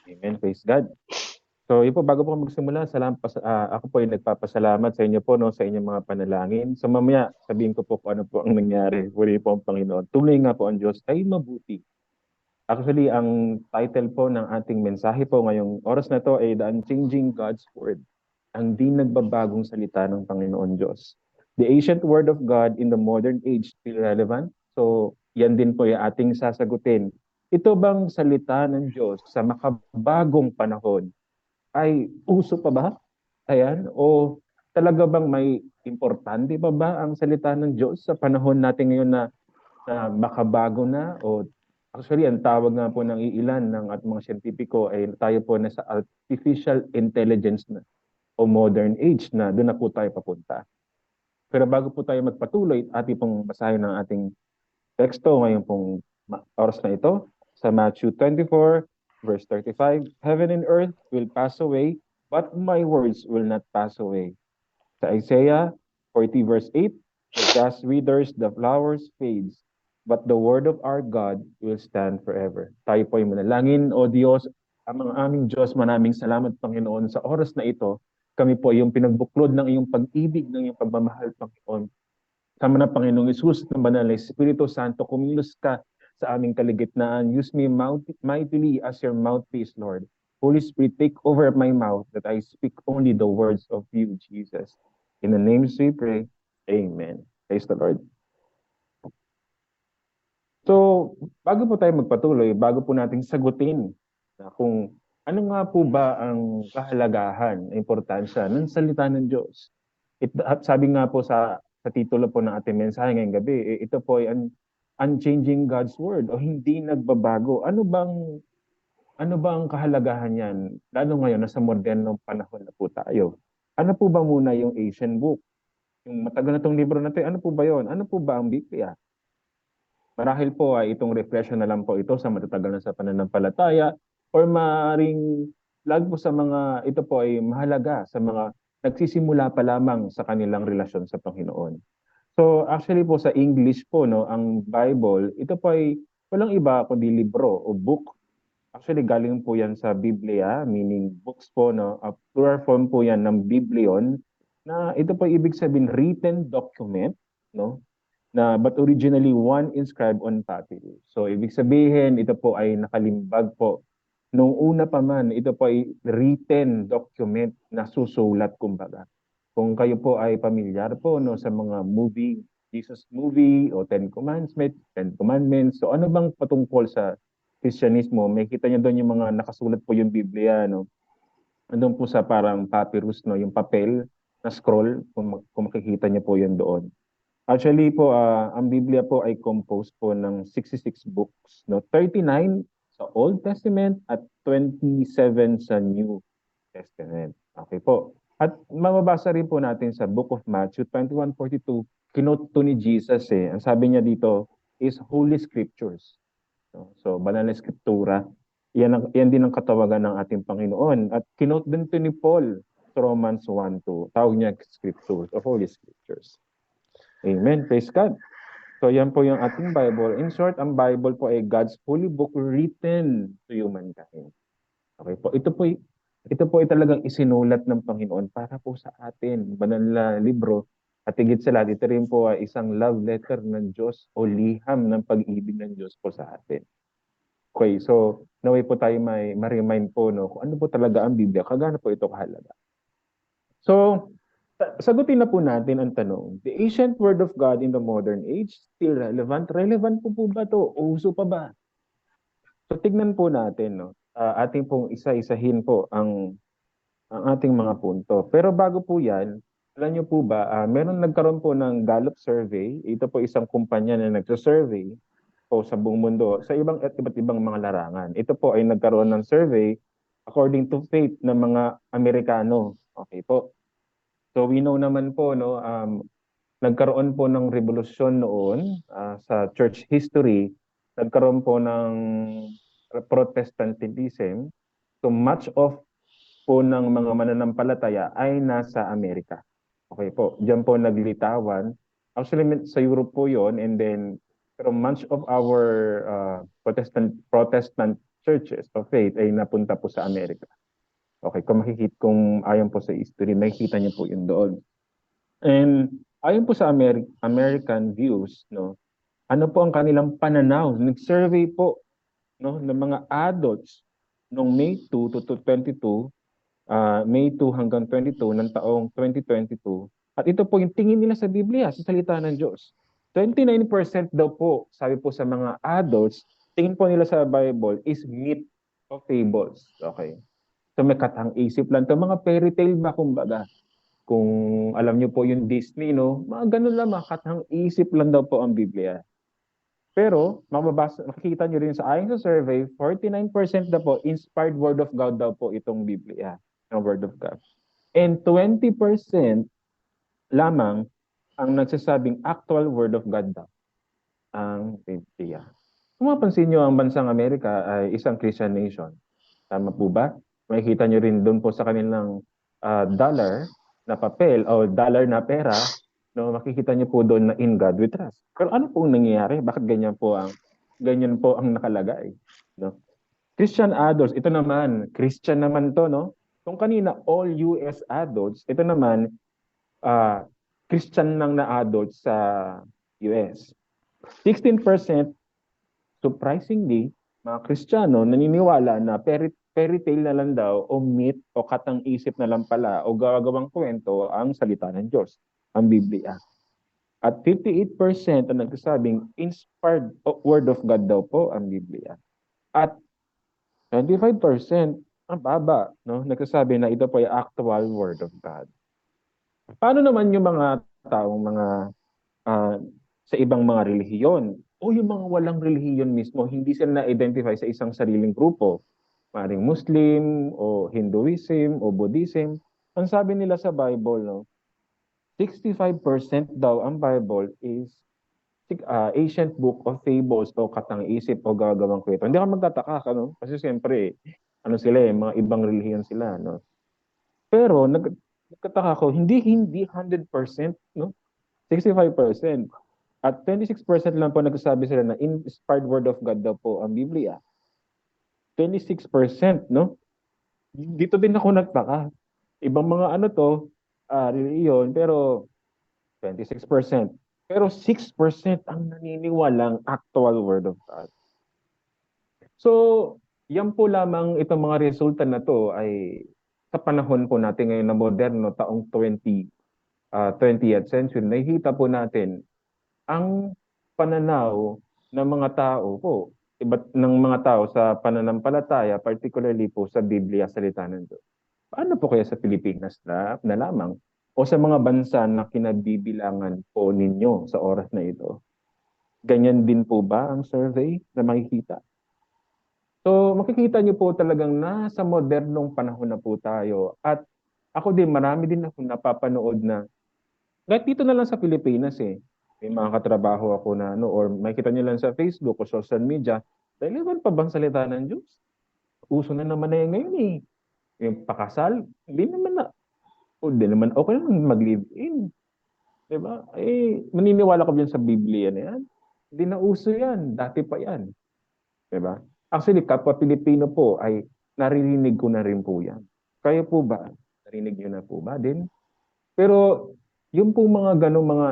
Amen. Praise God. So, yun po, bago po magsimula, ako po ay nagpapasalamat sa inyo po, no, sa inyong mga panalangin. So, mamaya, sabihin ko po kung ano po ang nangyari. Puri po ang Panginoon. Tunay nga po ang Diyos ay mabuti. Actually, ang title po ng ating mensahe po ngayong oras na to ay The Unchanging God's Word. Ang di nagbabagong salita ng Panginoon Diyos. The ancient Word of God in the modern age still relevant? So, yan din po yung ating sasagutin. Ito bang salita ng Diyos sa makabagong panahon ay uso pa ba? Ayan, o talaga bang may importante pa ba ang salita ng Diyos sa panahon natin ngayon na makabago na? O actually, ang tawag nga po ng iilan ng at mga siyentipiko ay tayo po na sa artificial intelligence na o modern age na doon na po tayo papunta. Pero bago po tayo magpatuloy, ating pong basahin ng ating teksto ngayon pong oras na ito sa Matthew 24 verse 35. Heaven and earth will pass away, but my words will not pass away. Sa Isaiah 40 verse 8, the grass withers, the flowers fades, but the word of our God will stand forever. Tayo po ay manalangin. O Diyos, ang aming Diyos, maraming salamat Panginoon sa oras na ito. Kami po ay yung pinagbuklod ng iyong pag-ibig, ng iyong pagmamahal Panginoon. Sama na Panginoong Isus ng Banal na Espiritu Santo, kumilos ka sa aming kaligitnaan. Use me mightily as your mouthpiece, Lord. Holy Spirit, take over my mouth that I speak only the words of you, Jesus. In the names we pray. Amen. Praise the Lord. So, bago po tayo magpatuloy, bago po nating sagutin kung ano nga po ba ang kahalagahan, importansya ng salita ng Diyos. At sabi nga po sa titulo po ng ating mensahe ngayong gabi, ito po ay unchanging God's Word o hindi nagbabago. Ano bang kahalagahan niyan? Lalo ngayon, nasa modernong panahon na po tayo. Ano po ba muna yung Asian book? Yung matagal na itong libro na ito, ano po ba yon? Ano po ba ang Biblia? Marahil po ay itong reflection na lang po ito sa matatagal na sa pananampalataya or maaaring lag po sa mga, ito po ay mahalaga sa mga nagsisimula pa lamang sa kanilang relasyon sa Panginoon. So actually po sa English po, no, ang Bible, ito po ay walang iba kundi libro o book. Actually galing po yan sa Biblia, meaning books po, no, a plural form po yan ng Biblion, na ito po ay ibig sabihin written document, no, na but originally one inscribed on papyrus. So ibig sabihin ito po ay nakalimbag po. Nung una pa man, ito po ay written document na susulat kumbaga. Kung kayo po ay pamilyar po no sa mga movie, Jesus movie o Ten Commandments. So ano bang patungkol sa Kristyanismo? May kita niyo doon yung mga nakasulat po yung Biblia no. Andun po sa parang papyrus no, yung papel na scroll kung makikita niyo po yun doon. Actually po, ang Biblia po ay composed po ng 66 books, no? 39 sa Old Testament at 27 sa New Testament. Okay po. At mababasa rin po natin sa Book of Matthew 21:42, kinote to ni Jesus eh. Ang sabi niya dito is Holy Scriptures. No? So, banal na skriptura. Yan din ang katawagan ng ating Panginoon. At kinote din to ni Paul sa Romans 1:2. Tawag niya Scriptures o Holy Scriptures. Amen. Praise God. So yan po yung ating Bible. In short, ang Bible po ay God's holy book written to humankind. Okay po. Ito po ay talagang isinulat ng Panginoon para po sa atin. Banal na libro. At higit sa lahat, ito rin po ay isang love letter ng Diyos o liham ng pag-ibig ng Diyos po sa atin. Okay, so naway po tayo may ma-remind po no, kung ano po talaga ang Biblia, kagano po ito kahalaga. So, sagutin na po natin ang tanong, the ancient word of God in the modern age, still relevant? Relevant po ba to? Uso pa ba? So tignan po natin, no? Ating pong isa-isahin po ang ating mga punto. Pero bago po yan, alam niyo po ba, meron nagkaroon po ng Gallup survey. Ito po isang kumpanya na nagsa-survey po sa buong mundo sa iba't ibang mga larangan. Ito po ay nagkaroon ng survey according to faith ng mga Amerikano. Okay po. So we know naman po no nagkaroon po ng revolusyon noon sa church history, nagkaroon po ng Protestantism. So much of po ng mga mananampalataya ay nasa Amerika. Okay po, diyan po naglitawan. Actually sa Europe po 'yon and then pero much of our Protestant churches of faith ay napunta po sa Amerika. Okay, kung ayon po sa history, makikita niyo po yun doon. And ayon po sa American views, no, ano po ang kanilang pananaw? Nag-survey po, no, ng mga adults noong May 2 to 22, May 2 hanggang 22 ng taong 2022. At ito po yung tingin nila sa Biblia, sa salita ng Diyos. 29% daw po, sabi po sa mga adults, tingin po nila sa Bible is myth o fables. Okay. So may katang-isip lang. Ito mga fairy tale ba kumbaga? Kung alam niyo po yung Disney, no? Mga ganun lang, mga katang-isip lang daw po ang Biblia. Pero, makikita nyo rin ayon sa survey, 49% na po, inspired word of God daw po itong Biblia, ang word of God. And 20% lamang ang nagsasabing actual word of God daw, ang Biblia. Kung mapansin nyo, ang bansang Amerika ay isang Christian nation. Tama po ba? Makikita nyo rin doon po sa kanilang dollar na papel o dollar na pera, no, makikita niyo po doon na in God we trust. Pero ano pong nangyayari? Bakit ganyan po ang nakalagay, no? Christian adults, ito naman, Christian naman to, no? Kung kanina all US adults, ito naman Christian lang na adults sa US. 16% surprisingly, mga Kristiyano naniniwala na fairy tale na lang daw o myth o katang-isip na lang pala o gagawang kwento ang salita ng Diyos, ang Biblia. At 58% ang nagsasabing inspired word of God daw po ang Biblia. At 25% ang baba, no, nagsasabi na ito po ay actual word of God. Paano naman yung mga taong mga sa ibang mga relihiyon o yung mga walang relihiyon mismo, hindi sila na-identify sa isang sariling grupo, maring Muslim o Hinduism o Buddhism? Ang sabi nila sa Bible, no, 65% daw ang Bible is ancient book of fables o katang-isip o gagawang kwento. Hindi ka magtataka, no? Kasi siyempre, ano sila mga ibang relihiyon sila, no? Pero nagtataka ko, hindi 100%, no? 65%. At 26% lang po nagsasabi sila na inspired word of God daw po ang Biblia. 26%, no? Dito din ako nagtaka. Ibang mga ano to, reliyon, pero 26%. Pero 6% ang naniniwalang actual word of God. So, yan po lamang itong mga resulta na to ay sa panahon po natin ngayon na moderno, taong 20th century, nakikita po natin ang pananaw ng mga tao po, iba't ng mga tao sa pananampalataya, particularly po sa Biblia, salita ng Diyos. Paano po kaya sa Pilipinas na lamang o sa mga bansa na kinabibilangan po ninyo sa oras na ito? Ganyan din po ba ang survey na makikita? So makikita niyo po talagang nasa modernong panahon na po tayo. At ako din, marami din ako napapanood na, kahit dito na lang sa Pilipinas may mga katrabaho ako na or makikita niyo lang sa Facebook o social media, relevant pa bang salita ng Diyos? Uso na naman na yan ngayon Yung pakasal, hindi naman okay naman mag-live-in. Diba? Maniniwala ko din sa Biblia na yan. Hindi na uso yan. Dati pa yan. Diba? Actually, kapwa Pilipino po ay naririnig ko na rin po yan. Kayo po ba? Narinig nyo na po ba din? Pero yung po mga ganong mga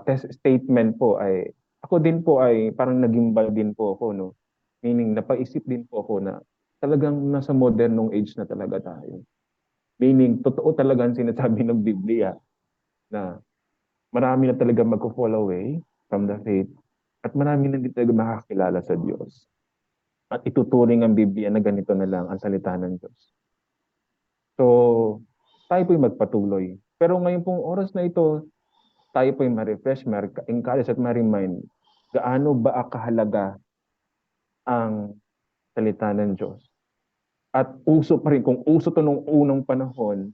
test statement po ay ako din po ay parang nagimbal din po ako, no? Meaning napaisip din po ako na talagang nasa modernong age na talaga tayo. Meaning totoo talaga ang sinasabi ng Biblia na marami na talaga mag-fall away from the faith at marami na hindi talaga makakilala sa Diyos. At ituturing ang Biblia na ganito na lang ang salita ng Diyos. So, tayo po'y magpatuloy. Pero ngayon pong oras na ito, tayo po'y ma-refresh, ma-encourage at ma-remind gaano ba kahalaga ang salita ng Diyos. At uso pa rin, kung uso to nung unang panahon,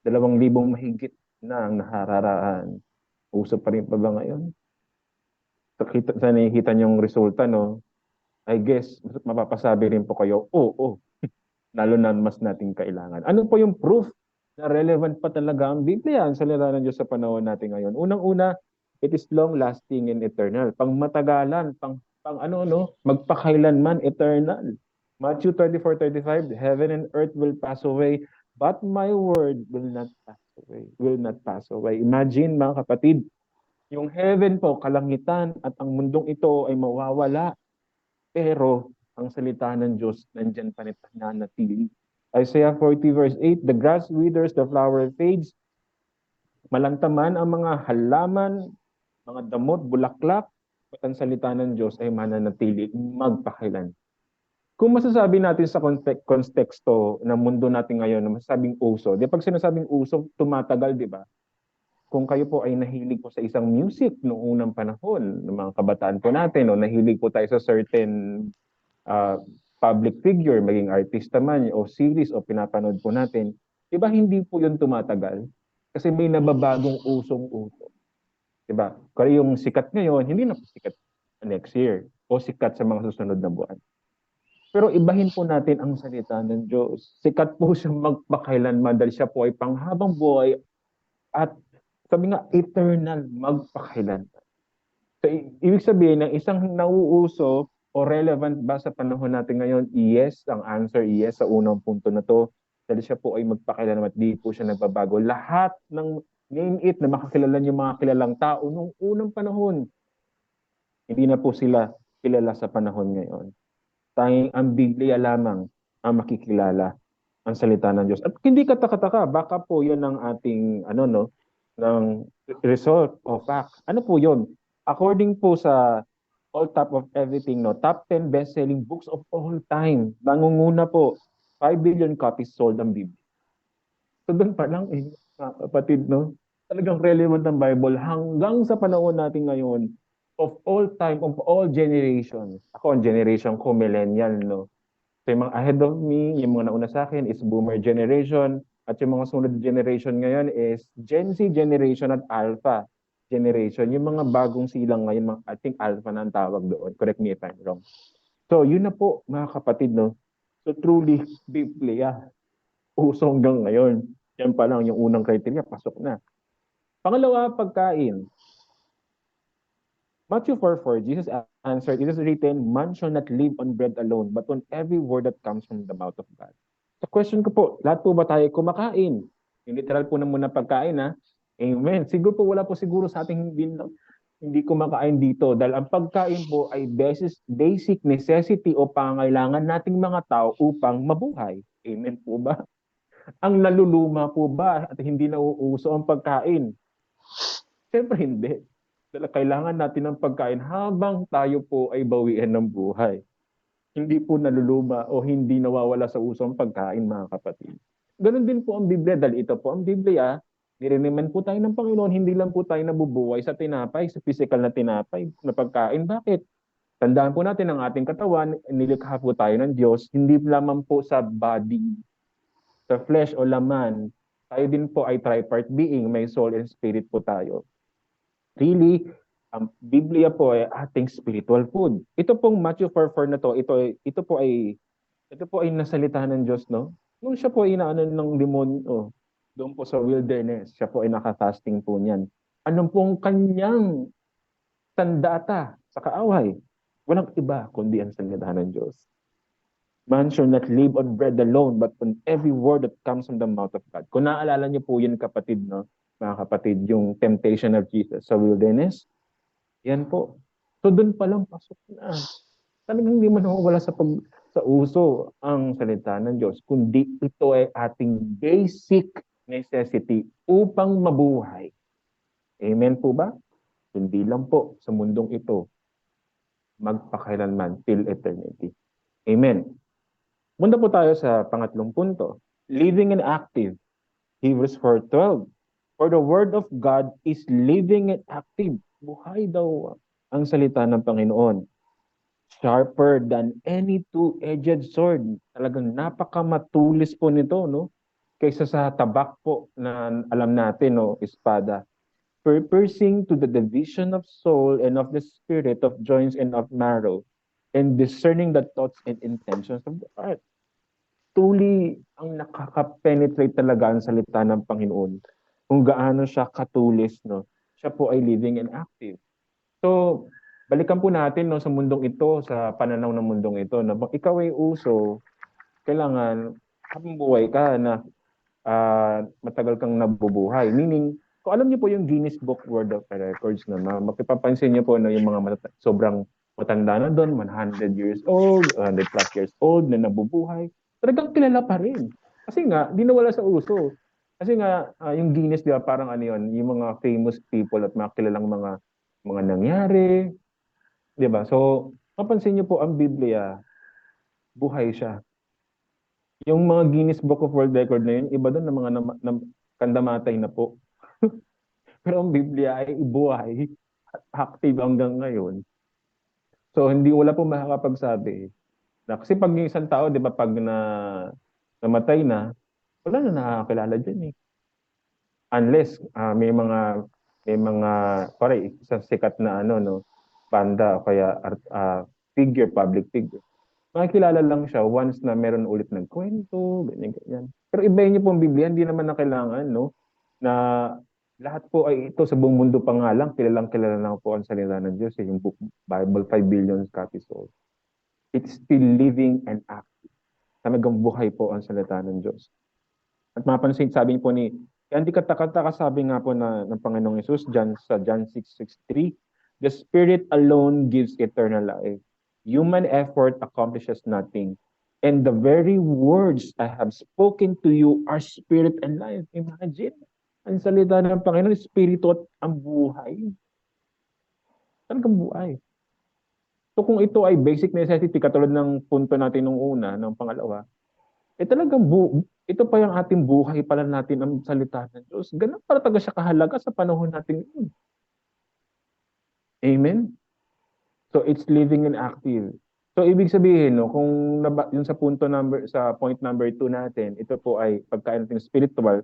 2,000 mahigit na ang nahararaan. Uso pa rin pa ba ngayon? Sa nakikita niyong resulta, no? I guess, mapapasabi rin po kayo, oo, lalo na mas nating kailangan. Ano po yung proof na relevant pa talaga ang Biblia, ang salita ng Diyos sa panahon natin ngayon? Unang-una, it is long-lasting and eternal. Pangmatagalan, pang ano, no? Magpakailanman, eternal. Matthew 24:35, heaven and earth will pass away, but my word will not pass away. Will not pass away. Imagine, mga kapatid, yung heaven po, kalangitan, at ang mundong ito ay mawawala. Pero, ang salita ng Diyos, nandyan pa rin nananatili. Isaiah 40 verse 8, the grass withers, the flower fades, malantaman ang mga halaman, mga damot, bulaklak, at ang salita ng Diyos ay mananatili magpakailan. Kung masasabi natin sa konteksto ng mundo natin ngayon na masasabing uso, di pag sinasabing uso, tumatagal, di ba? Kung kayo po ay nahilig po sa isang music noong unang panahon, ng mga kabataan po natin, o nahilig po tayo sa certain uh, public figure, maging artista man, o series, o pinapanood po natin, di ba hindi po yun tumatagal? Kasi may nababagong usong-uso. Diba? Kaya yung sikat ngayon, hindi na po sikat next year o sikat sa mga susunod na buwan. Pero ibahin po natin ang salita ng Diyos. Sikat po siya magpakailanman dahil siya po ay panghabang buhay at sabi nga, eternal magpakailanman. So, ibig sabihin ng isang nauuso o relevant ba sa panahon natin ngayon? Yes, ang answer yes sa unang punto na to. Dahil siya po ay magpakailanman at di po siya nagbabago. Lahat ng name it na makakilala yung mga kilalang tao nung unang panahon. Hindi na po sila kilala sa panahon ngayon. Tanging ang Biblia lamang ang makikilala ang salita ng Diyos. At hindi katakataka, baka po yan ang ating ng result o fact. Ano po yun? According po sa all top of everything, no, top 10 best-selling books of all time. Nangunguna po, 5 billion copies sold ang Biblia. So doon pa lang kapatid, no? Talagang relevant ang Bible hanggang sa panahon natin ngayon of all time, of all generations. Ako, ang generation ko, millennial, no? So yung mga ahead of me, yung mga nauna sa akin is boomer generation, at yung mga sunod generation ngayon is Gen Z generation at Alpha generation. Yung mga bagong silang ngayon, I think Alpha na ang tawag doon. Correct me if I'm wrong. So yun na po, mga kapatid, no? So truly, Biblia, uso hanggang ngayon. Yan pa lang yung unang criteria, pasok na. Pangalawa, pagkain. Matthew 4:4, Jesus answered, it is written, man shall not live on bread alone, but on every word that comes from the mouth of God. So question ko po, lahat po ba tayo kumakain? Yung literal po na muna pagkain, ha? Amen. Siguro po wala po siguro sa ating hindi kumakain dito dahil ang pagkain po ay basic necessity o pangangailangan nating mga tao upang mabuhay. Amen po ba? Ang naluluma po ba at hindi nauuso ang pagkain? Siyempre hindi. Dahil kailangan natin ng pagkain habang tayo po ay bawian ng buhay. Hindi po naluluma o hindi nawawala sa uso ang pagkain, mga kapatid. Ganon din po ang Biblia dahil ito po ang Biblia. Niriniman po tayo ng Panginoon, hindi lang po tayo nabubuhay sa tinapay, sa physical na tinapay, na pagkain. Bakit? Tandaan po natin ang ating katawan, nilikha po tayo ng Diyos, hindi lamang po sa body, sa flesh o laman, tayo din po ay tripart being, may soul and spirit po tayo. Really, ang Biblia po ay ating spiritual food. Ito pong Matthew 4:4 na to, ito po ay nasalita ng Diyos, no? Nung siya po ay inaano ng demonyo, doon po sa wilderness, siya po ay naka-fasting po niyan. Anong pong kanyang sandata sa kaaway? Walang iba kundi ang salita ng Diyos. Man shall not live on bread alone, but on every word that comes from the mouth of God. Kung naalala niyo po yun, kapatid, no? Mga kapatid, yung temptation of Jesus sa wilderness, yan po. So doon pa lang pasok na. Talagang hindi man wala sa uso ang salita ng Diyos, kundi ito ay ating basic necessity upang mabuhay. Amen po ba? Hindi lang po sa mundong ito, magpakailanman till eternity. Amen. Punta po tayo sa pangatlong punto. Living and active. Hebrews 4:12. For the word of God is living and active. Buhay daw ang salita ng Panginoon. Sharper than any two-edged sword. Talagang napakamatulis po nito, no? Kaysa sa tabak po na alam natin, no? Espada. Piercing to the division of soul and of the spirit, of joints and of marrow, and discerning the thoughts and intentions of the heart. Truly, ang nakaka-penetrate talaga ang salita ng Panginoon. Kung gaano siya katulis, no? Siya po ay living and active. So, balikan po natin no, sa mundong ito, sa pananaw ng mundong ito, na pag ikaw ay uso, kailangan habang buhay ka na matagal kang nabubuhay. Meaning, kung alam niyo po yung Guinness Book World of Records na mapapansin niyo po na yung mga sobrang matanda na doon, 100 years old, 100 plus years old na nabubuhay, talagang kilala pa rin. Kasi nga, di nawala sa uso. Kasi nga, yung Guinness, di ba, parang ano yun, yung mga famous people at mga kilalang mga nangyari, di ba? So, mapansin niyo po ang Biblia, buhay siya. Yung mga Guinness Book of World Record na yun, iba doon na mga kandamatay na po. Pero ang Biblia ay buhay at active hanggang ngayon. So hindi wala pong makakapagsabi na kasi pag yung isang tao, 'di ba, pag namatay na, wala na nakakilala diyan eh. Unless may mga pare isang sikat na ano no, banda o kaya figure, public figure. Makikilala lang siya once na meron ulit ng kwento, ganyan, ganyan. Pero ibahin niyo po ang Biblia, hindi naman na kailangan, no, na lahat po ay ito sa buong mundo pa nga lang, kilalang kilala lang po ang salita ng Diyos. Yung book, Bible, 5 billion copies sold. It's still living and active. Talagang buhay po ang salita ng Diyos. At mapansin, sabi niyo po kaya hindi katakataka sabi nga po ng Panginoong Yesus sa John 6:63, the Spirit alone gives eternal life. Human effort accomplishes nothing. And the very words I have spoken to you are spirit and life. Imagine, ang salita ng Panginoon, Espiritu at ang buhay. Talagang buhay. So kung ito ay basic necessity, katulad ng punto natin nung una, ng pangalawa, talagang ito pa yung ating buhay pala natin ang salita ng Diyos. Ganun para taga siya kahalaga sa panahon natin ngayon. Amen? So it's living and active. So ibig sabihin, no, kung yung sa point number 2 natin, ito po ay pagkain natin spiritual,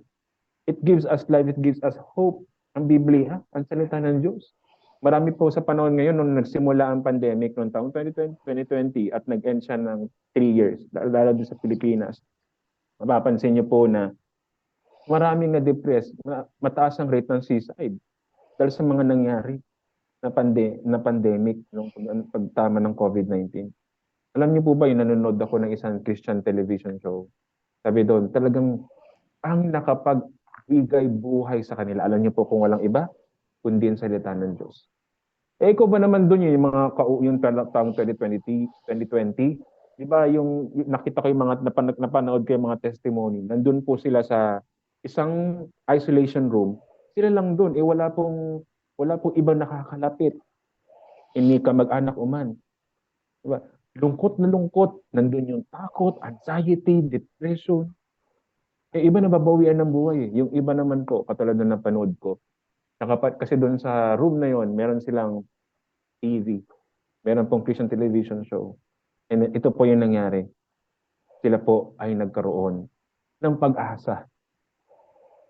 it gives us life, it gives us hope. Ang Biblia, ang salita ng Diyos. Marami po sa panahon ngayon nung nagsimula ang pandemic noong taong 2020 at nag-end siya ng 3 years, lalo din sa Pilipinas. Mapapansin niyo po na maraming na-depress, mataas ang rate ng suicide dahil sa mga nangyari na pandemic nung pagtama ng COVID-19. Alam niyo po ba, yung nanonood ako ng isang Christian television show. Sabi doon, talagang ang nakapagbigay buhay sa kanila. Alam niyo po kung walang iba, kundi ang salita ng Diyos. Ikaw ba naman doon yung mga yung taong 2020, di ba yung nakita ko yung mga napanood ko yung mga testimony, nandun po sila sa isang isolation room, sila lang doon, wala pong ibang nakakalapit, hindi ka mag-anak uman. Diba? Lungkot na lungkot, nandun yung takot, anxiety, depression. Iba na babawian ng buhay. Yung iba naman po, katulad na napanood ko, kasi doon sa room na yon, meron silang TV. Meron pong Christian television show. And ito po yung nangyari. Sila po ay nagkaroon ng pag-asa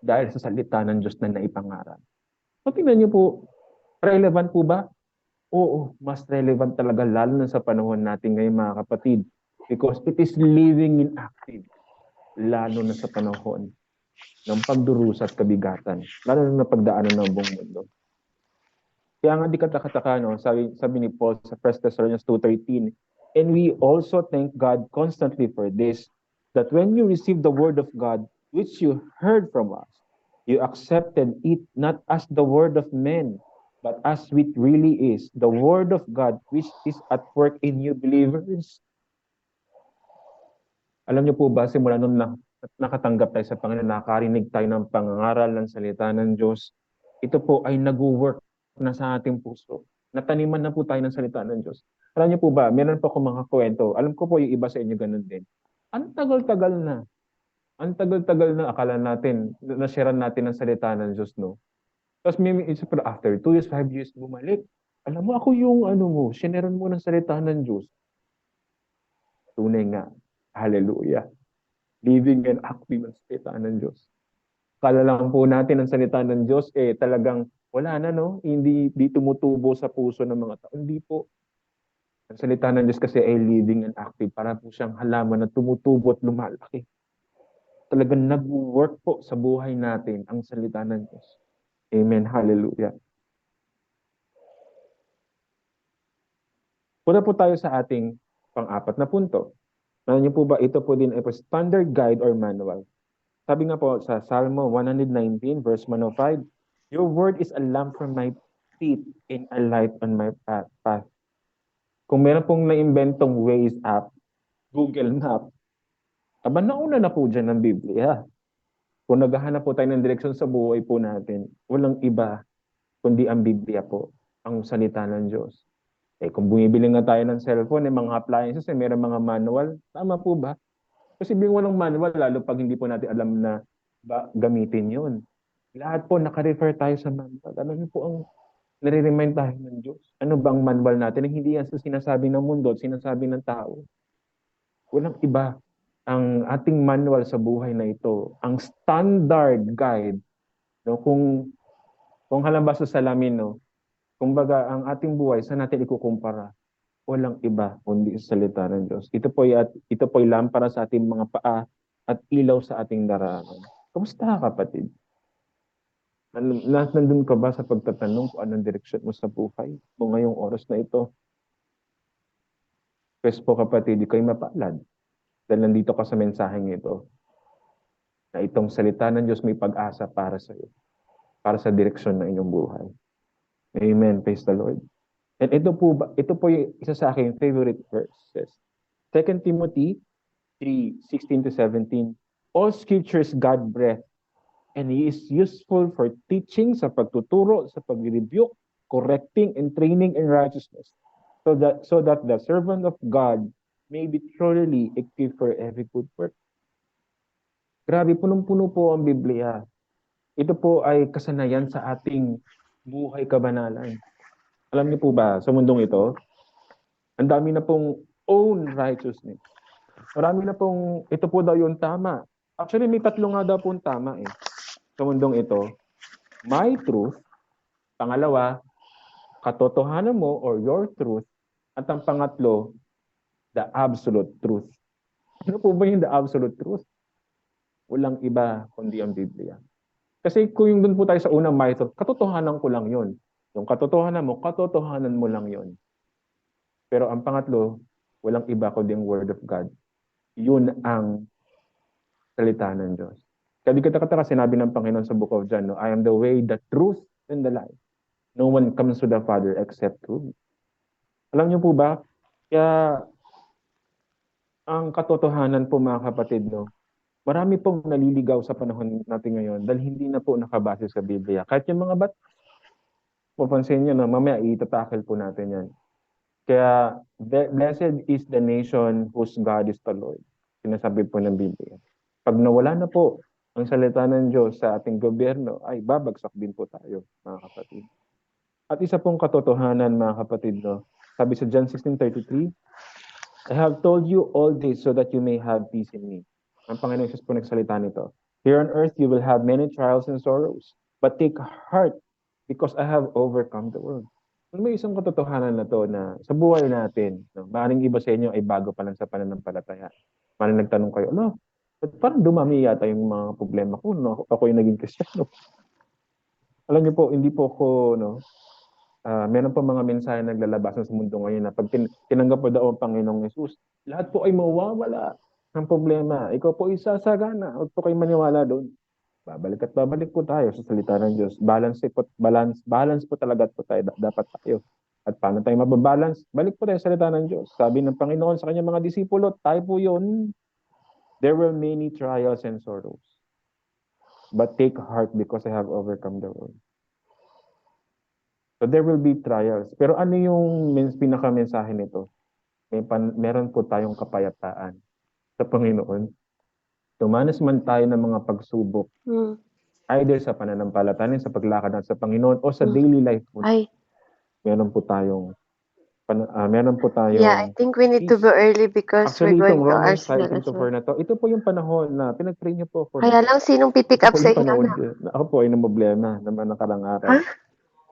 dahil sa salita ng Diyos na naipangaral. So tingnan niyo po, relevant po ba? Oo, mas relevant talaga lalo na sa panahon natin ngayon mga kapatid. Because it is living in active. Lalo na sa panahon ng pagdurusa at kabigatan. Lalo na pagdaanan ng buong mundo. Kaya nga di katakataka, no? Sabi ni Paul sa 1 Thessalonians 2:13, and we also thank God constantly for this, that when you received the word of God, which you heard from us, you accepted it not as the word of men, but as it really is, the word of God, which is at work in you believers. Alam niyo po ba, simula nung nakatanggap tayo sa Panginoon, nakarinig tayo ng pangangaral ng salita ng Diyos, ito po ay nag-work na sa ating puso. Nataniman na po tayo ng salita ng Diyos. Alam niyo po ba, meron po akong mga kwento. Alam ko po yung iba sa inyo ganun din. Ang tagal-tagal na. Ang tagal-tagal na akala natin, na-sharean natin ang salita ng Diyos, no? Tapos after 2 years, 5 years, bumalik. Alam mo, ako yung sharean mo ng salita ng Diyos. Tunay nga. Hallelujah. Living and active ang salita ng Diyos. Kala lang po natin ang salita ng Diyos, talagang wala na, no? Hindi tumutubo sa puso ng mga tao. Hindi po. Ang salita ng Diyos kasi ay living and active. Para po siyang halaman na tumutubo at lumalaki. Talagang nag-work po sa buhay natin ang salita ng Diyos. Amen. Hallelujah. Punta po tayo sa ating pang-apat na punto. Ano niyo po ba, ito po din ay po standard guide or manual. Sabi nga po sa Salmo 119 verse 105, Your word is a lamp for my feet and a light on my path. Kung meron pong na-inventong Waze app, Google Map, aba nauna na po dyan ng Biblia. Kung naghahanap po tayo ng direksyon sa buhay po natin, walang iba kundi ang Biblia po, ang salita ng Diyos. Kung bumibili nga tayo ng cellphone, mga appliances, meron mga manual, tama po ba? Kasi bing walang manual, lalo pag hindi po natin alam na gamitin yun. Lahat po, naka-refer tayo sa manual. Alam niyo po ang nare-remind tayo ng Diyos. Ano bang manual natin? Hindi yan sa sinasabi ng mundo at sinasabi ng tao. Walang iba. Ang ating manual sa buhay na ito, ang standard guide, no? Kung halimbawa sa salamin, no? Kumbaga, ang ating buhay, saan natin ikukumpara? Walang iba kundi sa salita ng Diyos. Ito po'y lampara sa ating mga paa at ilaw sa ating daraanan. Kamusta kapatid? Nandun ka ba sa pagtatanong kung anong direksyon mo sa buhay mo ngayong oras na ito? Pwes po kapatid, ikaw'y mapalad. Dahil nandito ka sa mensaheng ito, na itong salita ng Diyos may pag-asa para sa iyo, para sa direksyon ng inyong buhay. Amen. Praise the Lord. And ito po yung isa sa aking favorite verses. 2 Timothy 3:16-17. All scriptures God breathed, and He is useful for teaching, sa pagtuturo, sa pag-rebuke, correcting, and training in righteousness, so that the servant of God may be thoroughly equipped for every good work. Grabe, punong-puno po ang Biblia. Ito po ay kasanayan sa ating buhay kabanalan. Alam niyo po ba, sa mundong ito, ang dami na pong own righteousness. Marami na pong, ito po daw yung tama. Actually, may tatlo nga daw pong tama sa mundong ito. My truth, pangalawa, katotohanan mo or your truth, at ang pangatlo, the absolute truth. Ano po ba yung the absolute truth? Walang iba kundi ang Biblia. Kasi kung yung doon po tayo sa unang my truth, katotohanan ko lang yun. Yung katotohanan mo, katotohanan mo lang yun. Pero ang pangatlo, walang iba kundi ang Word of God. Yun ang salita ng Diyos. Kaya di kita sinabi ng Panginoon sa Book of John, no? I am the way, the truth, and the life. No one comes to the Father except through me. Alam niyo po ba, kaya ang katotohanan po mga kapatid, no? Marami pong naliligaw sa panahon natin ngayon dahil hindi na po nakabase sa Biblia. Kahit yung mga mapansin nyo, no, mamaya itatakil po natin yan. Kaya, blessed is the nation whose God is the Lord. Sinasabi po ng Biblia. Pag nawala na po ang salita ng Diyos sa ating gobyerno, ay babagsak din po tayo, mga kapatid. At isa pong katotohanan, mga kapatid, no, sabi sa John 16:33, I have told you all this so that you may have peace in me. Ang Panginoon Jesus po nagsalita nito. Here on earth, you will have many trials and sorrows. But take heart, because I have overcome the world. May isang katotohanan na to na sa buhay natin, no, maaaring iba sa inyo ay bago pa lang sa pananampalataya. Maaaring nagtanong kayo, parang dumami yata yung mga problema ko, no? Ako yung naging Kristiyano. Alam niyo po, hindi po ako, no, meron pa mga mensahe naglalabasan sa mundo ngayon na pag tinanggap po daw ang Panginoong Yesus, lahat po ay mawawala ng problema. Ikaw po isasagana. Huwag po kayo maniwala doon. Babalik at babalik po tayo sa salita ng Diyos. Balance po talaga po tayo. Dapat tayo. At paano tayo mababalance? Balik po tayo sa salita ng Diyos. Sabi ng Panginoon sa kanyang mga disipulo, tayo po yun. There were many trials and sorrows. But take heart because I have overcome the world. So there will be trials. Pero ano yung pinaka-mensahe nito? Meron po tayong kapayapaan sa Panginoon. Tumanas man tayo ng mga pagsubok, either sa pananampalataya, sa paglakad natin sa Panginoon, o sa daily life po. Meron po tayong Yeah, I think we need to go early because actually, we're itong going to Romans Arsenal as 5:4 well. na to, ito po yung panahon na pinag-pray niyo po ako. Kaya lang, sinong pipick Ito up po sa yung inyo panahon na? na ako po ay namblema naman nakarang araw. Huh?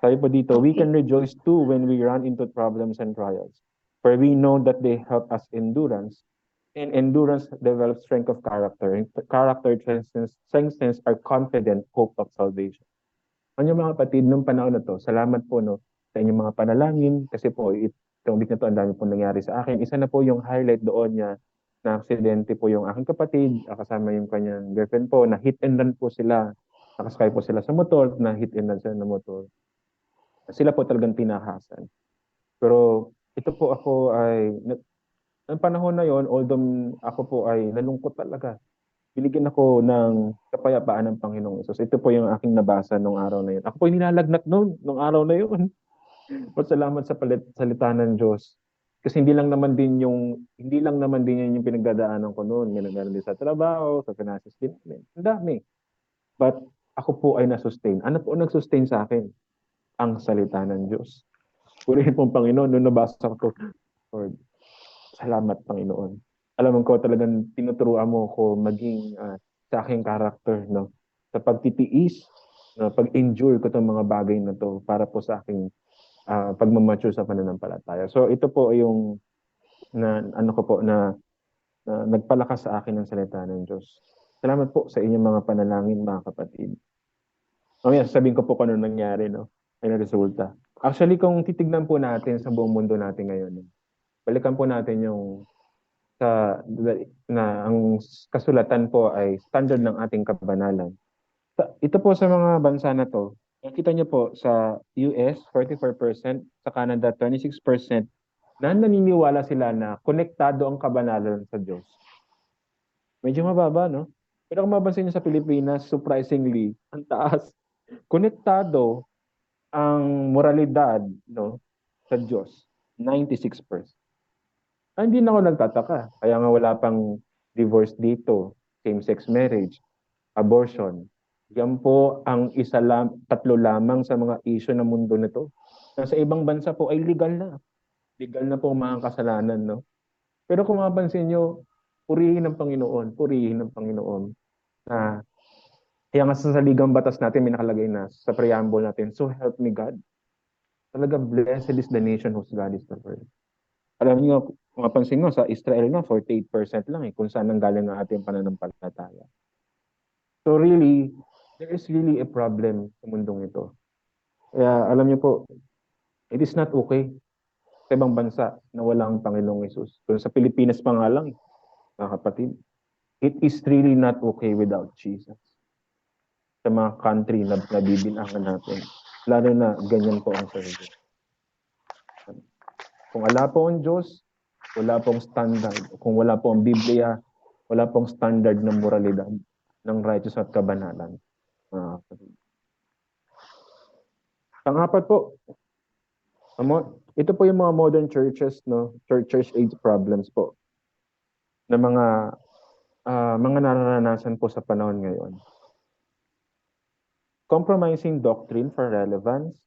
Sabi po dito, we Okay. can rejoice too when we run into problems and trials. For we know that they help us endurance. And endurance develops strength of character. And character strengthens our confident hope of salvation. Ano mga kapatid, nung panahon na to, salamat po, no, sa inyong mga panalangin kasi po itong week na to, ang dami pong nangyari sa akin. Isa na po yung highlight doon niya, na aksidente po yung aking kapatid, kasama yung kanyang girlfriend po, na hit and run po sila. Nakasakay po sila sa motor, na hit and run sila ng motor. Sila po talagang tinahasan. Pero ito po ako ay, ng panahon na yon, although ako po ay nalungkot talaga, binigyan ako ng kapayapaan ng Panginoong Isus. Ito po yung aking nabasa nung araw na yun. Ako po yung nilalagnat noon, nung araw na yun. Salamat sa salita ng Diyos. Kasi hindi lang naman din yun yung pinagdadaanan ko noon. May nagdadaan din sa trabaho, sa finances din. Ang dami. But ako po ay nasustain. Ano po nagsustain sa akin? Ang salita ng Diyos. Purihin pong Panginoon, nung nabasa ko, Lord, salamat Panginoon. Alam ko talagang tinuturuan mo ko maging sa aking character, no? Sa pagtitiis, no? Pag-endure ko itong mga bagay na to para po sa aking pagmamature sa pananampalataya. So ito po yung na nagpalakas sa akin ng salita ng Diyos. Salamat po sa inyong mga panalangin, mga kapatid. Mamaya sabihin ko po kung ano nangyari, no? Ay na resulta. Actually, kung titignan po natin sa buong mundo natin ngayon, balikan po natin yung ang kasulatan po ay standard ng ating kabanalan. Ito po sa mga bansa na to, nakita niyo po sa US, 44%, sa Canada, 26%, na naniniwala sila na konektado ang kabanalan sa Diyos. Medyo mababa, no? Pero kung mabansin niyo sa Pilipinas, surprisingly, ang taas. Konektado ang moralidad, no, sa Diyos, 96%. Hindi na ako nagtataka. Kaya nga wala pang divorce dito, same-sex marriage, abortion. Yan po ang tatlo lamang sa mga issue ng mundo nito. Sa ibang bansa po ay legal na. Legal na po ang mga kasalanan, no? Pero kung mapansin nyo, purihin ng Panginoon, purihin ng Panginoon. Kaya nga sa saligang batas natin, may nakalagay na sa preamble natin, so help me God. Talaga, blessed is the nation whose God is the Lord. Alam niyo, kung mapansin nyo, sa Israel nga, 48% lang kung saan nanggaling ang ating pananampalataya. So really, there is really a problem sa mundong ito. Kaya alam niyo po, it is not okay sa ibang bansa na walang Panginoong Hesus. Kung sa Pilipinas pa nga lang, mga kapatid, it is really not okay without Jesus. Sa mga country na nabibinangan natin, lalo na ganyan po ang sarili. Kung wala po ang Diyos, wala pong standard. Kung wala po ang Biblia, wala pong standard ng moralidad, ng righteous at kabanalan. Pangapat po, ito po yung mga modern churches, no? Church age problems po na mga nararanasan po sa panahon ngayon. Compromising doctrine for relevance,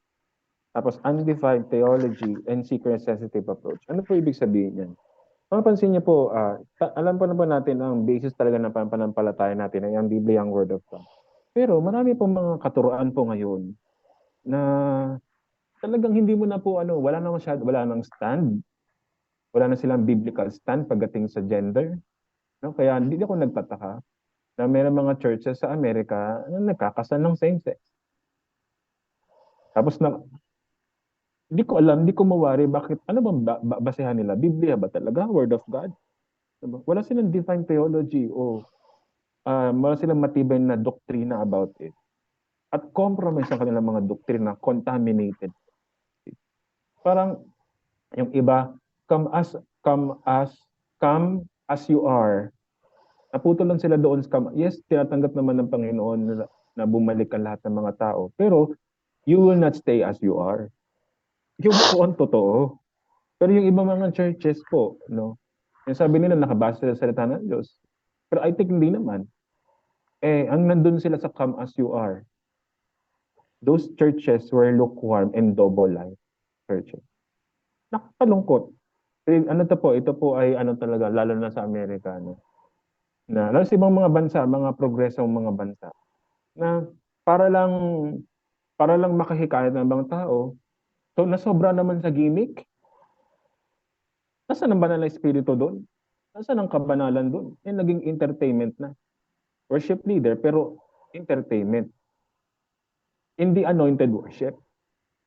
tapos undefined theology and seeker-sensitive approach. Ano po ibig sabihin yan? Mapansin niyo po, alam po na po natin ang basis talaga ng pananampalataya natin ay ang Biblia, ang Word of God. Pero marami pong mga katuruan po ngayon na talagang hindi mo na po wala nang stand. Wala na silang biblical stand pagdating sa gender. No? Kaya hindi ako nagtataka na mayroong mga churches sa Amerika na nagkakasal ng same-sex. Tapos hindi ko alam, hindi ko mawari bakit, ano bang basehan nila? Biblia ba talaga? Word of God? Wala silang defined theology o wala silang matibay na doktrina about it. At compromise ang kanilang mga doktrina, contaminated. Parang yung iba, come as you are. Naputo lang sila doon sa yes, tinatanggap naman ng Panginoon na bumalik ang lahat ng mga tao. Pero you will not stay as you are. Yung po ang totoo. Pero yung ibang mga churches po, no? Yung sabi nila nakabase sila sa salita ng Diyos. Pero I think hindi naman. Ang nandun sila sa come as you are. Those churches were lukewarm and double-life churches. Nakakalungkot. Ito po ay talaga, lalo na sa Amerika, no? Na lalo sa ibang mga bansa, mga progresong mga bansa, na para lang makahikayat ng ibang tao, so nasobra naman sa gimmick. Nasaan ang banal na espiritu doon? Nasaan ang kabanalan doon? Naging entertainment na. Worship leader, pero entertainment. Hindi anointed worship.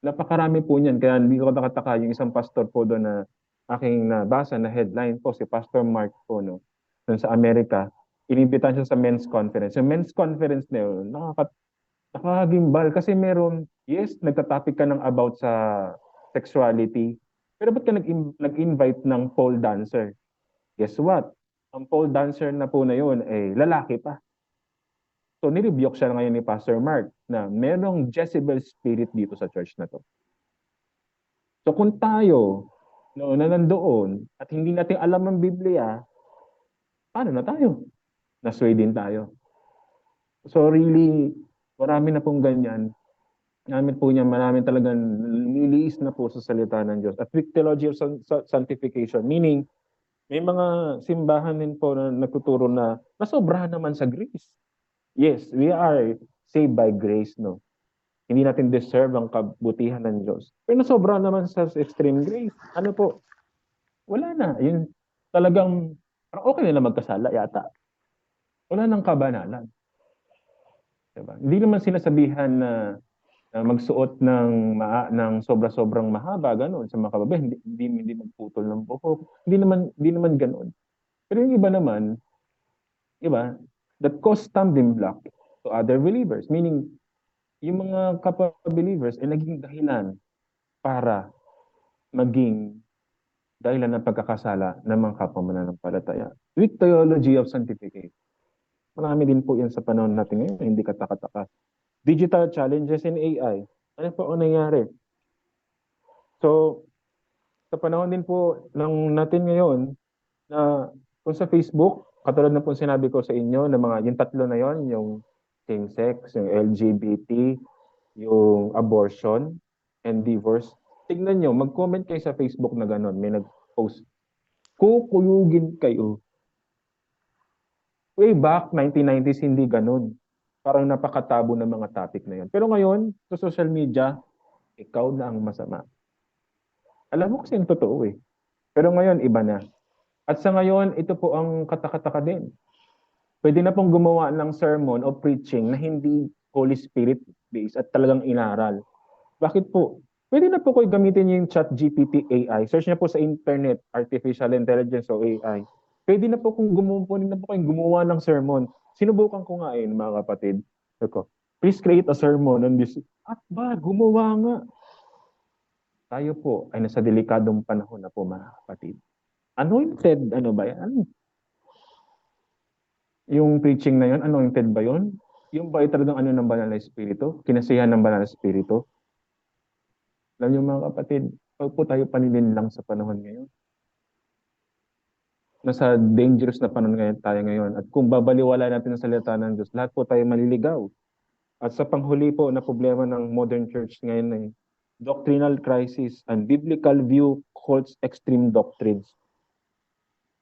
Napakarami po niyan. Kaya hindi ko nakataka yung isang pastor po doon na aking nabasa na headline po, si Pastor Mark po, no, doon sa Amerika. Inimbitan siya sa men's conference. Yung men's conference na yun, nakakagimbal kasi meron, yes, nagtatopic ka ng about sa sexuality. Pero ba't ka nag-invite ng pole dancer? Guess what? Ang pole dancer na po na yun, eh, lalaki pa. So, nirebuke siya ngayon ni Pastor Mark na merong Jezebel spirit dito sa church na to. So, kung tayo, no, na nandoon at hindi natin alam ang Biblia, paano na tayo? Nasway din tayo. So, really, marami na pong ganyan. Marami talagang lumiliis na po sa salita ng Diyos. At with theology of sanctification, meaning, may mga simbahan din po na nagtuturo na nasobrahan naman sa grace. Yes, we are saved by grace, no? Hindi natin deserve ang kabutihan ng Diyos. Pero nasobra naman sa extreme grace. Ano po? Wala na. Yun talagang, okay na magkasala yata. Wala nang kabanalan. Diba? Hindi naman sinasabihan na magsuot ng sobra-sobrang mahaba, gano'n, sa mga kababae, hindi magputol ng buhok. Hindi naman gano'n. Pero yung iba naman, iba, that cause stumbling block to other believers. Meaning, yung mga kapwa-believers ay naging dahilan para maging dahilan ng pagkakasala ng mga kapwa mananampalataya. With theology of sanctification. Marami din po yan sa panahon natin ngayon, hindi kataka-taka. Digital challenges in AI. Ano po ang nangyari? So, sa panahon din po ng natin ngayon, na kung sa Facebook, katulad na po sinabi ko sa inyo, na yung tatlo na yon, yung same-sex, yung LGBT, yung abortion, and divorce. Tignan nyo, mag-comment kayo sa Facebook na gano'n, may nag-post. Kukuyugin kayo. Way back, 1990s, hindi gano'n. Parang napakatabo ng mga topic na yon. Pero ngayon, sa social media, ikaw na ang masama. Alam mo kasi yung totoo eh. Pero ngayon, iba na. At sa ngayon, ito po ang katakataka din. Pwede na pong gumawa ng sermon o preaching na hindi Holy Spirit based at talagang inaral. Bakit po? Pwede na po kayo gamitin yung ChatGPT AI. Search na po sa internet, artificial intelligence o AI. Pwede na po kayong gumawa ng sermon. Sinubukan ko nga mga kapatid. Ako, please create a sermon on this. At gumawa nga. Tayo po ay nasa delikadong panahon na po mga kapatid. Anointed, ano ba yan? Yung preaching na yun, anointed ba yun? Yung ba ay talagang ng banal na espiritu? Kinasihan ng banal na espiritu? Alam niyo mga kapatid, huwag po tayo lang sa panahon ngayon. Nasa dangerous na panahon tayo ngayon. At kung babaliwala natin ang salita ng Diyos, lahat po tayo maliligaw. At sa panghuli po na problema ng modern church ngayon ay doctrinal crisis and biblical view holds extreme doctrines.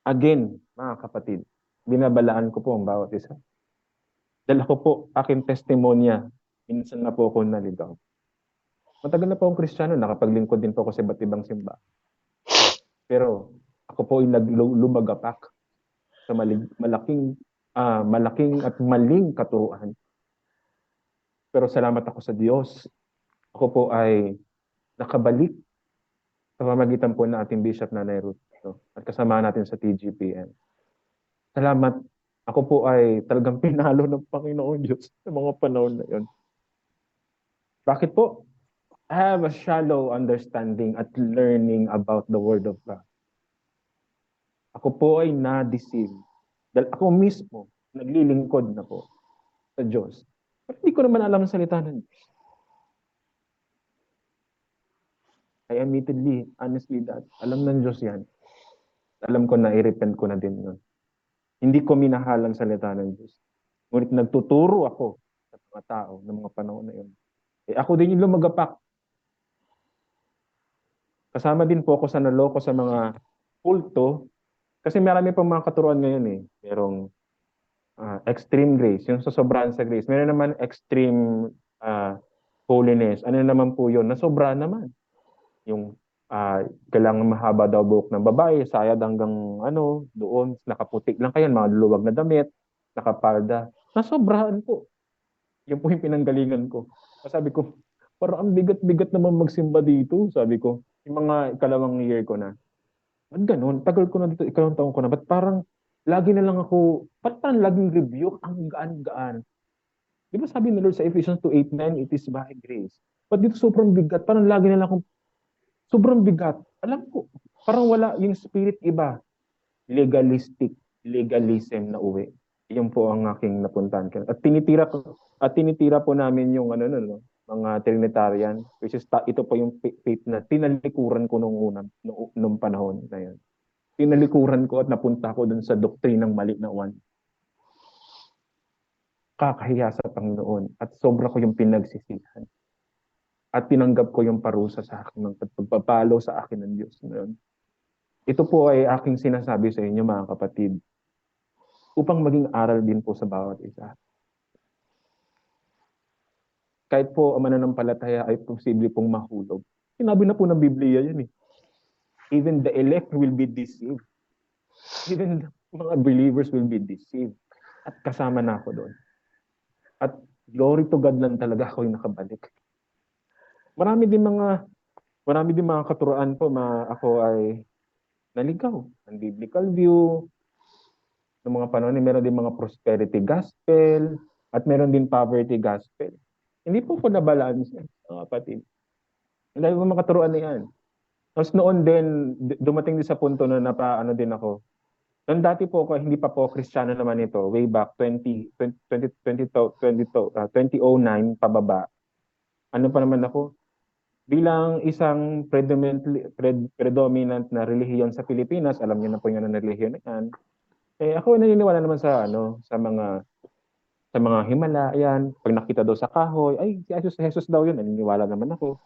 Again, mga kapatid, binabalaan ko po ang bawat isa. Dahil ako po, aking testimonya, minsan na po ako naligaw. Matagal na po akong Kristiyano, nakapaglingkod din po ako sa iba't ibang simba. Pero ako po ay lumagapak sa malaking at maling katuruan. Pero salamat ako sa Diyos. Ako po ay nakabalik sa pamagitan po ng ating Bishop Nanay Ruth at kasama natin sa TGPN. Salamat. Ako po ay talagang pinalo ng Panginoon Diyos sa mga panahon na yun. Bakit po? I have a shallow understanding at learning about the Word of God. Ako po ay na-deceive. Dahil ako mismo, naglilingkod na po sa Diyos. Pero hindi ko naman alam ang salita ng Diyos. I admittedly, honestly, that alam ng Diyos yan. Alam ko na i-repent ko na din yun. Hindi ko minahal ang salita ng Diyos. Ngunit nagtuturo ako sa mga tao ng mga panahon na yun. Ako din yung lumagapak. Kasama din po ako sa naloko sa mga kulto. Kasi marami pang mga katuruan ngayon eh. Merong extreme grace, yung sosobrahan sa grace. Meron naman extreme holiness. Ano naman po yun? Nasobra naman. Yung kailangan mahaba daw buhok ng babae, sayad hanggang doon, nakaputik lang kayo, mga luwag na damit, nakapalda. Nasobrahan po. Yun po yung pinanggalingan ko. Sabi ko, Parang ang bigat-bigat naman magsimba dito, sabi ko. Yung mga ikalawang year ko na. Ba't ganun? Tagal ko na dito, ikalawang taon ko na. Ba't parang lagi na lang ako, ba't parang laging rebuke? Ang gaan-gaan. Di ba sabi ni Lord sa Ephesians 2:8-9, it is by grace. Ba't dito sobrang bigat? Parang lagi na lang akong, sobrang bigat. Alam ko, parang wala yung spirit iba. Legalistic, legalism na uwi. Yun po ang aking napuntahan. At tinitira po namin yung ano, no, mga Trinitarian, which is ito po yung faith na tinalikuran ko nung panahon na yun. Tinalikuran ko at napunta ko dun sa doktrinang mali na one. Kakahiya sa Panginoon at sobra ko yung pinagsisihan. At tinanggap ko yung parusa sa akin ng pagpapalo sa akin ng Diyos. Ito po ay aking sinasabi sa inyo mga kapatid upang maging aral din po sa bawat isa. Kahit po ang mananampalataya ay posible pong mahulog. Sinabi na po ng Biblia yan eh. Even the elect will be deceived. Even the mga believers will be deceived. At kasama na ako doon. At glory to God lang talaga ako yung nakabalik. Marami din mga katuruan po ako ay naligaw. Ang biblical view, ng mga panahon, meron din mga prosperity gospel, at meron din poverty gospel. Hindi po na-balance mga kapatid. Ang dami mga katuruan na yan. Tapos noon din, dumating din sa punto na napaano din ako. Noon dati po ako, hindi pa po Kristiyano naman ito, way back 2009 pababa. Ano pa naman ako? Bilang isang predominant na relihiyon sa Pilipinas, alam niyo na po yung na relihiyon na yan, ako naniniwala naman sa mga himala, ayan. Pag nakita daw sa kahoy, ay, si Jesus daw yun, naniniwala naman ako.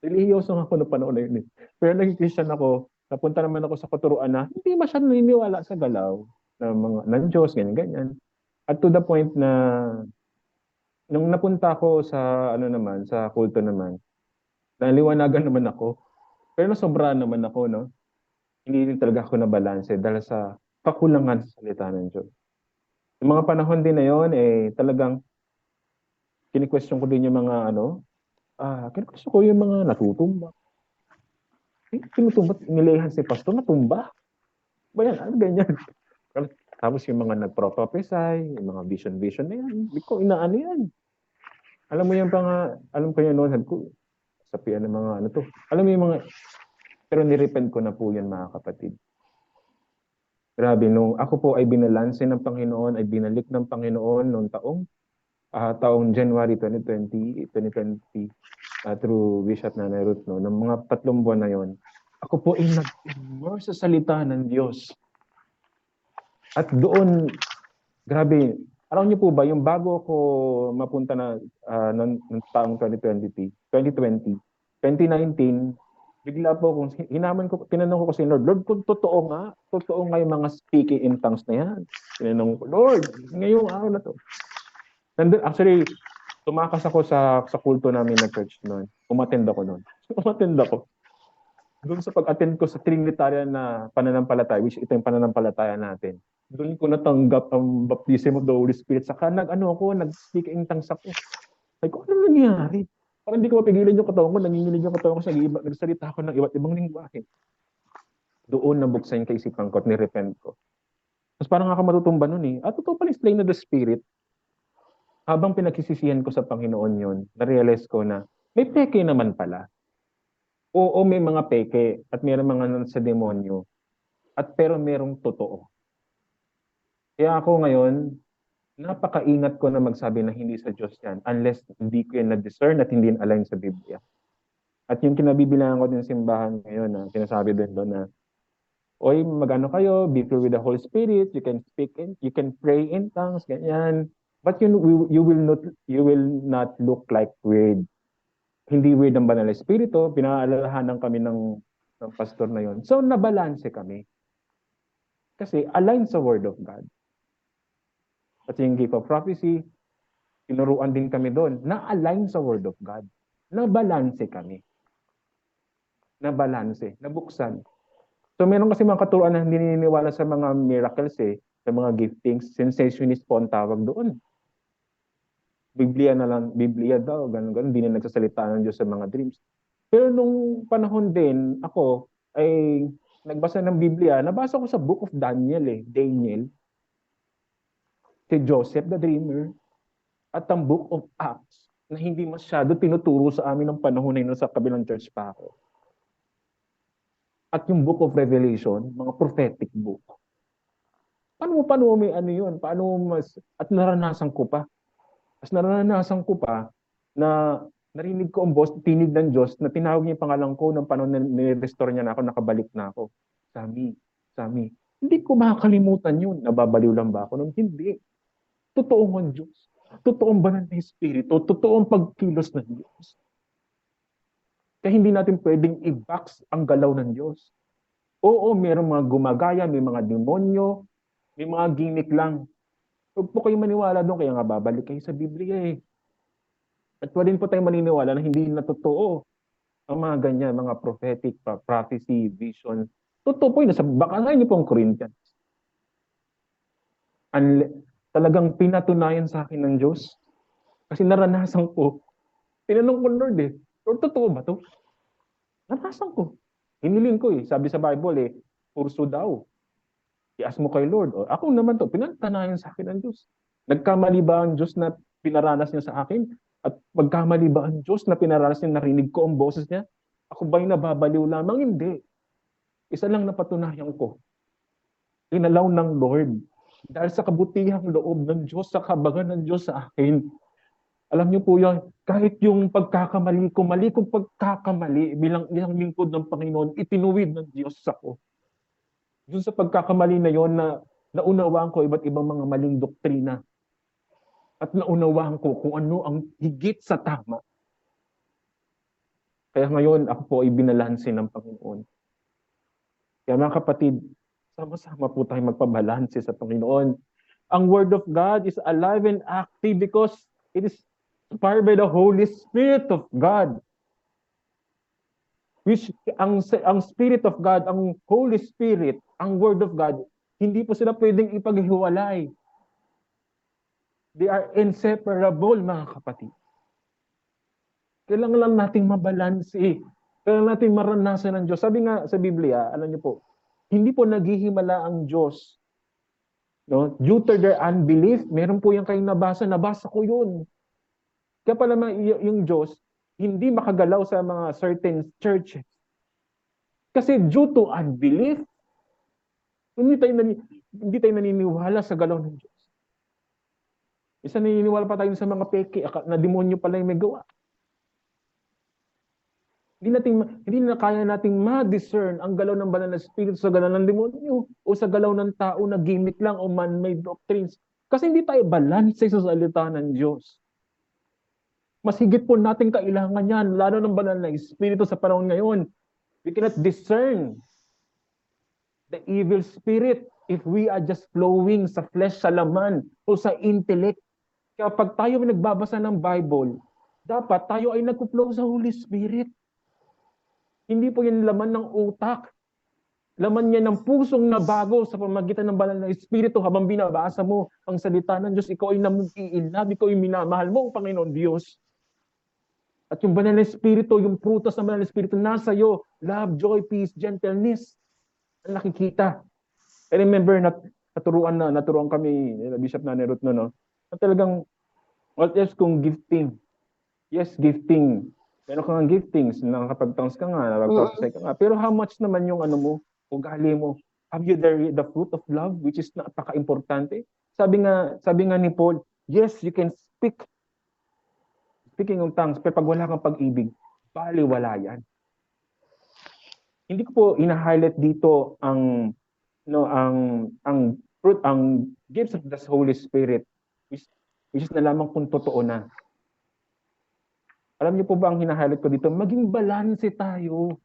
Relihiyoso ako noong panahon na yun eh. Pero naging Christian ako, napunta naman ako sa katuruan na hindi masyadong naniniwala sa galaw ng Diyos, ganyan. At to the point na nung napunta ako sa kulto naman, naliwanagan naman ako. Pero nasobrahan naman ako, no? Hindi rin talaga ako nabalanse dahil sa kakulangan sa salita ng Diyos. Yung mga panahon din na yun, talagang kini-question ko din yung mga kini-question ko yung mga natutumba. Tinutumba, nilehan si pastor, natumba. Ba yan, ano ganyan? Tapos yung mga nagpro-prophesy, yung mga vision na yan, hindi ko inaano yan. Alam mo yung alam ko yun noon, sabihan ng mga alam mo yung mga, pero nirepent ko na po yan mga kapatid. Grabe, nung ako po ay binalanse ng Panginoon, ay binalik ng Panginoon noong taong January 2020 through Bishop Nanay Ruth, no, ng mga 3 buwan na yon, ako po ay nag-immerse sa salita ng Diyos. At doon, grabe, alam niyo po ba, yung bago ako mapunta na noong taong 2019, bigla po kung tinanong ko kasi Lord, kung totoo nga yung mga speaking in tongues na yan. Tinanong ko, Lord, ngayong araw na to. Actually, tumakas ako sa kulto namin na church noon. Umattend ako noon. Doon sa pag-attend ko sa Trinitarian na pananampalataya, which ito yung pananampalataya natin. Doon ko natanggap ang baptism of the Holy Spirit. Saka nag-speak in tongues ako. Ay, kung ano nangyari? Parang hindi ko mapigilan yung katawan ko, nanginginig yung katawan ko sa iba, nagsalita ako ng iba't ibang lingwahe. Doon nabuksan yung kaisipan ko at nirepent ko. Tapos parang ako matutumba nun eh. At totoo pala is slain of the Spirit. Habang pinagsisisihan ko sa Panginoon yun, na-realize ko na may peke naman pala. Oo, may mga peke at mayroong mga sa demonyo. Pero merong totoo. Kaya ako ngayon, napakaingat ko na magsabi na hindi sa Diyos yan unless hindi ko yan na-discern at hindi align sa Biblia. At yung kinabibilangan ko din simbahan ngayon na sinasabi din doon na, oy, magano kayo, be filled with the Holy Spirit, you can pray in tongues, ganyan. But you will not look like weird. Hindi weird ang banal na espiritu, pinaalalahanan kami ng pastor na yon. So nabalanse kami. Kasi align sa Word of God. At yung gift of prophecy, tinuruan din kami doon, na-align sa Word of God. Nabalanse kami. Nabuksan. So meron kasi mga katuruan na hindi naniniwala sa mga miracles sa mga giftings, sensationist po ang tawag doon. Biblia na lang, Biblia daw, ganun, hindi na nagsasalita ng Diyos sa mga dreams. Pero nung panahon din, ako ay nagbasa ng Biblia, nabasa ko sa Book of Daniel Daniel, si Joseph the Dreamer, at ang Book of Acts, na hindi masyado tinuturo sa amin ng panahon na yun sa kabilang church pa ako. At yung Book of Revelation, mga prophetic book. Paano may ano yun? Paano mas, at naranasan ko pa. As naranasan ko pa na narinig ko ang boss, tinig ng Diyos na tinawag niya yung pangalan ko ng panahon na nirestore niya na ako, nakabalik na ako. Sami, Sami. Hindi ko makakalimutan yun. Nababaliw lang ba ako? Nung hindi. Totoong ang Diyos. Totoong banal na Espiritu. Totoong pagkilos ng Diyos. Kaya hindi natin pwedeng i-box ang galaw ng Diyos. Oo, mayroong mga gumagaya, may mga demonyo, may mga gimmick lang. Huwag po kayo maniwala doon, kaya nga babalik kayo sa Biblia At wala din po tayong maniniwala na hindi na totoo ang mga ganyan, mga prophetic, prophecy, vision. Totoo po yun. Baka niyo po ang Corinthians. Talagang pinatunayan sa akin ng Diyos. Kasi naranasan ko. Tinanong ko, Lord Lord, totoo ba to? Naranasan ko. Hiniling ko Sabi sa Bible purso daw. I-ask mo kay Lord. Ako naman to, pinatunayan sa akin ng Diyos. Nagkamali ba ang Diyos na pinaranas niya sa akin? At magkamali ba ang Diyos na pinaranas niya, narinig ko ang boses niya? Ako ba'y nababaliw lamang? Hindi. Isa lang napatunayan ko. Inalaw ng Lord. Dahil sa kabutihang loob ng Diyos, sa kabangan ng Diyos sa akin. Alam niyo po yan, kahit yung pagkakamali ko, mali kong pagkakamali bilang isang lingkod ng Panginoon, itinuwid ng Diyos ako. Doon sa pagkakamali na yon na naunawaan ko iba't ibang mga maling doktrina. At naunawaan ko kung ano ang higit sa tama. Kaya ngayon, ako po ay binalanse ng Panginoon. Kaya mga kapatid, sama-sama po tayong magpabalanse sa Panginoon. Ang Word of God is alive and active because it is inspired by the Holy Spirit of God. Which ang Spirit of God, ang Holy Spirit, ang Word of God, hindi po sila pwedeng ipaghiwalay. They are inseparable, mga kapatid. Kailangan lang nating mabalanse. Kailangan nating maranasan ng Diyos. Sabi nga sa Biblia, alam niyo po, hindi po naghihimala ang Diyos. No? Due to their unbelief, meron po yung kayong nabasa ko yun. Kaya pala yung Diyos, hindi makagalaw sa mga certain churches. Kasi due to unbelief, hindi tayo naniniwala sa galaw ng Diyos. Isa naniniwala pa tayo sa mga peke, na demonyo pala yung may gawa. Hindi na kaya nating ma-discern ang galaw ng banal na spirito sa galaw ng demonyo o sa galaw ng tao na gimmick lang o man-made doctrines. Kasi hindi tayo balanse sa salita ng Diyos. Mas higit po natin kailangan yan, lalo ng banal na espiritu sa panahon ngayon. We cannot discern the evil spirit if we are just flowing sa flesh, sa laman, o sa intellect. Kaya pag tayo ay nagbabasa ng Bible, dapat tayo ay nagpo-flow sa Holy Spirit. Hindi po yan laman ng utak. Laman niya ng pusong nabago sa pamagitan ng banal na Espiritu habang binabasa mo ang salita ng Diyos. Ikaw ay namukiinlab, ikaw ay minamahal mo ang Panginoon Diyos. At yung banal na Espiritu, yung prutas ng banal na Espiritu nasa iyo, love, joy, peace, gentleness, ang nakikita. I remember naturuan kami, Bishop Nanay Ruth, no? Na talagang, what else kung gifting? Yes, gifting. Meron kang giftings, nakakapag-tongues ka nga, nakapag-prophesy ka nga. Pero how much naman yung ugali mo? Have you the fruit of love, which is napaka-importante? Sabi nga ni Paul, yes, you can speaking of tongues, pero pag wala kang pag-ibig, baliwala yan. Hindi ko po ina-highlight dito ang fruit, ang gifts of the Holy Spirit, which is nalaman kung totoo na. Alam niyo po ba ang hina-highlight ko dito? Maging balanse tayo.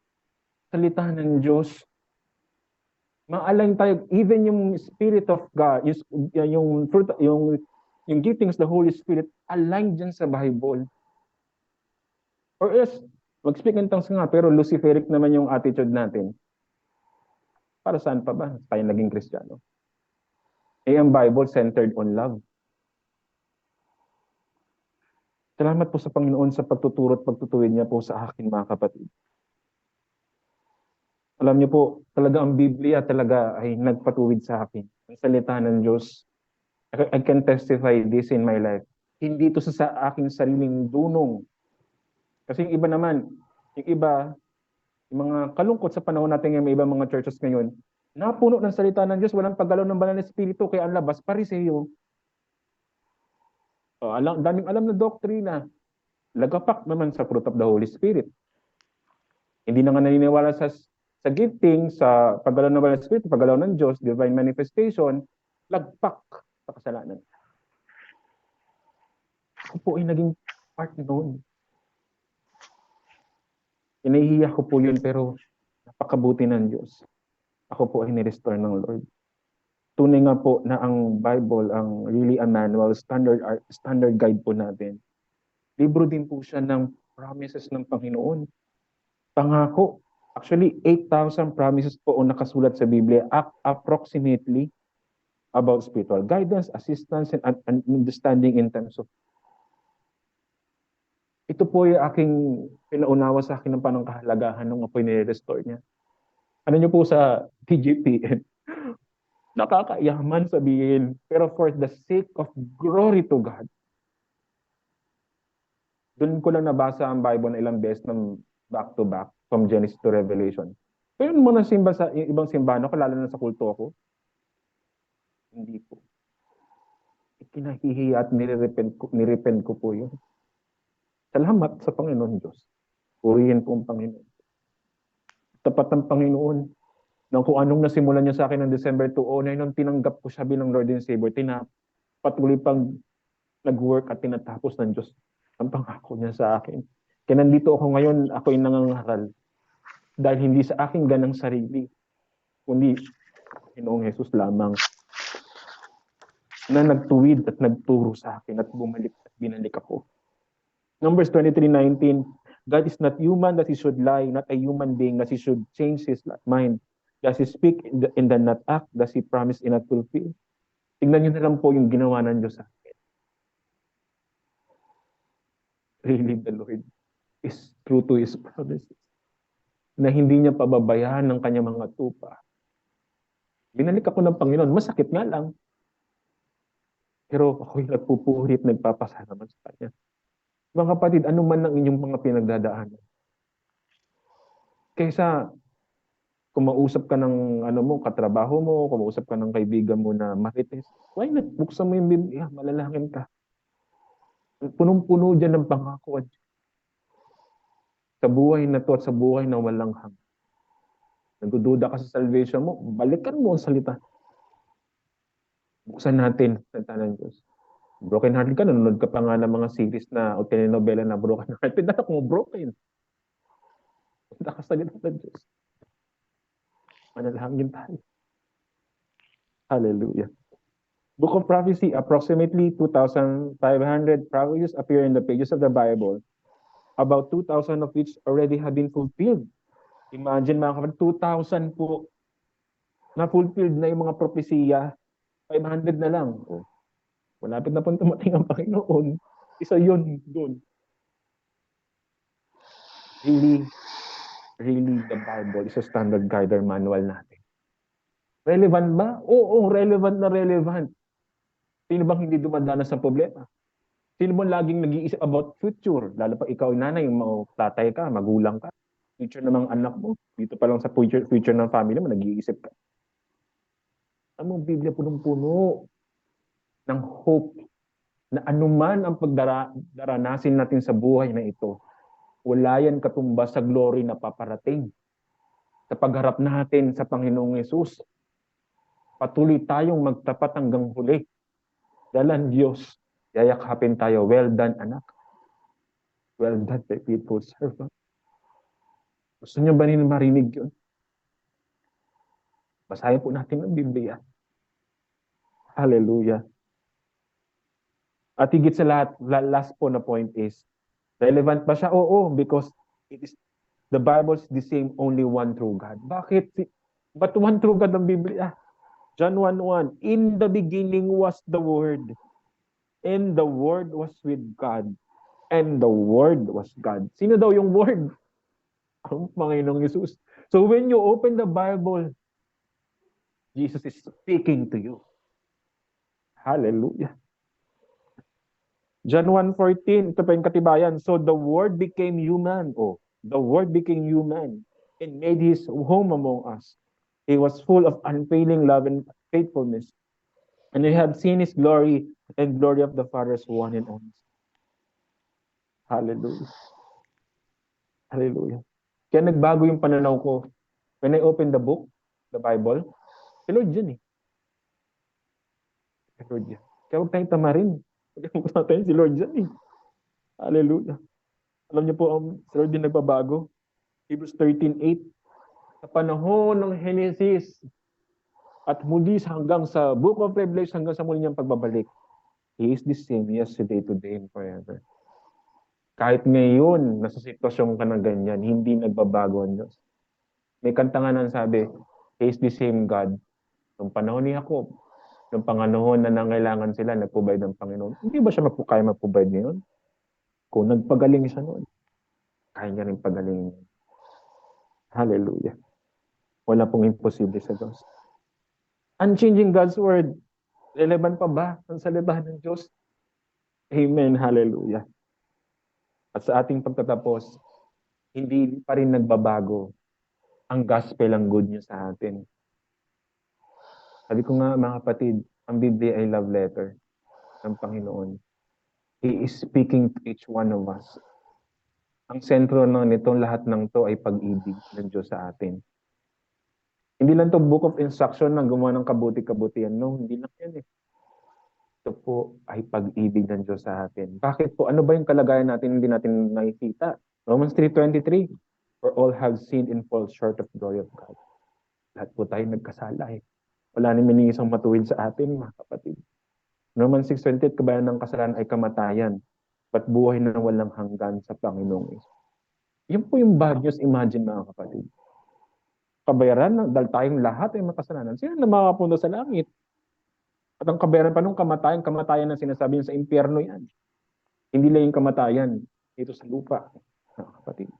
Salita ng Diyos. Maalang tayo, even yung Spirit of God, yung fruit, yung giftings of the Holy Spirit, align dyan sa Bible. Or else, mag-speak in tongues nga, pero luciferic naman yung attitude natin. Para saan pa ba tayo naging Kristiyano? Ang Bible centered on love. Salamat po sa Panginoon sa pagtuturo at pagtutuwid niya po sa akin, mga kapatid. Alam niyo po, talaga ang Biblia talaga ay nagpatuwid sa akin. Ang salita ng Diyos. I can testify this in my life. Hindi ito sa aking sariling dunong. Kasi yung iba naman, yung mga kalungkot sa panahon natin ngayon, may ibang mga churches ngayon, napuno ng salita ng Diyos, walang paggalaw ng banal na espiritu, kaya ang labas, pariseyo. Daming alam na doktrina. Lagapak naman sa fruit of the Holy Spirit. Hindi na nga naniniwala sa gifting, sa paggalaw ng banal na espiritu, paggalaw ng Diyos, divine manifestation, lagpak sa kasalanan. Ako po ay naging part noon. Inahihiya ko po yun, pero napakabuti ng Diyos. Ako po ay ni-restore ng Lord. Tunay nga po na ang Bible, ang really a manual, standard guide po natin. Libro din po siya ng promises ng Panginoon. Pangako. Actually, 8,000 promises po ang nakasulat sa Biblia, approximately, about spiritual guidance, assistance, and understanding in terms of. Ito po yung aking pinaunawa sa akin ng panong kahalagahan nung ako'y nire-restore niya. Ano niyo po sa TGPN? Nakakayaman sabihin, pero for the sake of glory to God. Doon ko lang nabasa ang Bible na ilang beses ng back to back, from Genesis to Revelation. Pero yung mga simba sa ibang simbahan ako, lalo na sa kulto ko, hindi po. Ikinahihiya at nirepent ko po yun. Salamat sa Panginoon Diyos. Purihin po ang Panginoon. Tapat ng Panginoon. Nang kung anong nasimulan niya sa akin ng December 2009, nung tinanggap ko siya bilang Lord and Savior, patuloy pang nag-work at tinatapos ng Diyos ang pangako niya sa akin. Kaya nandito ako ngayon, ako'y nangangaral. Dahil hindi sa aking ganang sarili, kundi Panginoong Jesus lamang na nagtuwid at nagturo sa akin at bumalik at binalik ako. Numbers 23:19, God is not human that He should lie, not a human being that He should change His mind. Does He speak and then not act? Does He promise and not fulfill? Tingnan niyo na lang po yung ginawa ng Diyos sa akin. Really, the Lord is true to His promises. Na hindi niya pababayaan ng kanyang mga tupa. Binalik ako ng Panginoon. Masakit nga lang. Pero ako'y nagpupurit, nagpapasalamat sa Kanya. Mga kapatid, ano man ang inyong mga pinagdadaanan. Kaysa kumausap ka ng katrabaho mo, kumausap ka ng kaibigan mo na marites, why not? Buksan mo yung Biblia, malalangin ka. Punong-puno dyan ng pangako. Sa buhay na to at sa buhay na walang hanggan. Nagdududa ka sa salvation mo, balikan mo ang salita. Buksan natin sa salita ng Diyos. Broken hearted ka, nanonood ka pa nga ng mga series na o telenovela na broken hearted. Dahil kung broken. Punta ka sa salita ng Diyos. Manalangin tayo. Hallelujah. Book of Prophecy, approximately 2,500 prophecies appear in the pages of the Bible. About 2,000 of which already have been fulfilled. Imagine mga kapatid, 2,000 po na fulfilled na yung mga propesiya. 500 na lang. Oh. Malapit na po tumating ang Panginoon. Isa yun doon. Really, the Bible is a standard guide or manual natin. Relevant ba? Oo, relevant na relevant. Sino bang hindi dumadanas sa problema? Sino bang laging nag-iisip about future? Lalo pa ikaw nanay, tatay ka, magulang ka. Future ng mga anak mo. Dito pa lang sa future ng family mo, nag-iisip ka. Ang Biblia punong-puno ng hope na anuman ang pagdaranasin natin sa buhay na ito, wala yan katumbas sa glory na paparating. Sa pagharap natin sa Panginoong Yesus, patuloy tayong magtapat hanggang huli. Dahil ang Diyos, yayakapin tayo. Well done, anak. Well done, my faithful servant. Gusto niyo ba marinig yun? Basahin po natin ang Biblia. Hallelujah. At higit sa lahat, last po na point is, relevant ba siya? Oo, because the Bible is the same, only one true God. Bakit? But one true God ang Biblia. John 1:1, in the beginning was the Word, and the Word was with God, And the Word was God. Sino daw yung Word? Ang Panginoong Yesus. So when you open the Bible, Jesus is speaking to you. Hallelujah. John 1:14, ito pa yung katibayan. So the Word became human. Oh, the Word became human and made His home among us. He was full of unfailing love and faithfulness. And we have seen His glory and glory of the Father's one and only. Hallelujah. Hallelujah. Kaya nagbago yung pananaw ko. When I open the book, the Bible, si Lord yun eh. Si Lord yan. Kaya huwag tayong tamarin. Huwag natin si Lord yan eh. Hallelujah. Alam niyo po, si Lord din nagbabago. Hebrews 13:8. Sa panahon ng Genesis at muli hanggang sa Book of Revelation, hanggang sa muli niyang pagbabalik, He is the same yesterday, today, and forever. Kahit ngayon, nasa sitwasyon ka na ganyan, hindi nagbabago ang Diyos. May kanta nga nang sabi, He is the same God. Nung panahon ni Jacob, nung panahon na nangailangan sila, nagprovide ng Panginoon. Hindi ba siya kaya mag-provide ngayon? Kung nagpagaling siya noon, kaya niya rin pagalingin. Hallelujah. Wala pong imposible sa Diyos. Unchanging God's Word. Relevant pa ba ang salita ng Diyos? Amen. Hallelujah. At sa ating pagtatapos, hindi pa rin nagbabago ang gospel, ang good news sa atin. Sabi ko nga mga kapatid, ang Biblia ay love letter ng Panginoon. He is speaking to each one of us. Ang sentro nitong lahat ng to ay pag-ibig ng Diyos sa atin. Hindi lang to book of instruction na gumawa ng kabuti-kabutihan. No, hindi lang yan eh. Ito po ay pag-ibig ng Diyos sa atin. Bakit po? Ano ba yung kalagayan natin hindi natin nakikita? Romans 3:23, for all have sinned and fall short of the glory of God. Lahat po tayo nagkasala eh. Wala naman isang matuwid sa atin, mga kapatid. Romans 6:28, kabayan ng kasalanan ay kamatayan, but buhay na walang hanggan sa Panginoong Yesus. Yun po yung bad news, imagine mga kapatid. Kabayaran, dahil tayong lahat ay makasalanan, sino na makapunta sa langit? At ang kabayaran pa nung kamatayan na sinasabi sa impyerno yan. Hindi lang yung kamatayan dito sa lupa, mga kapatid.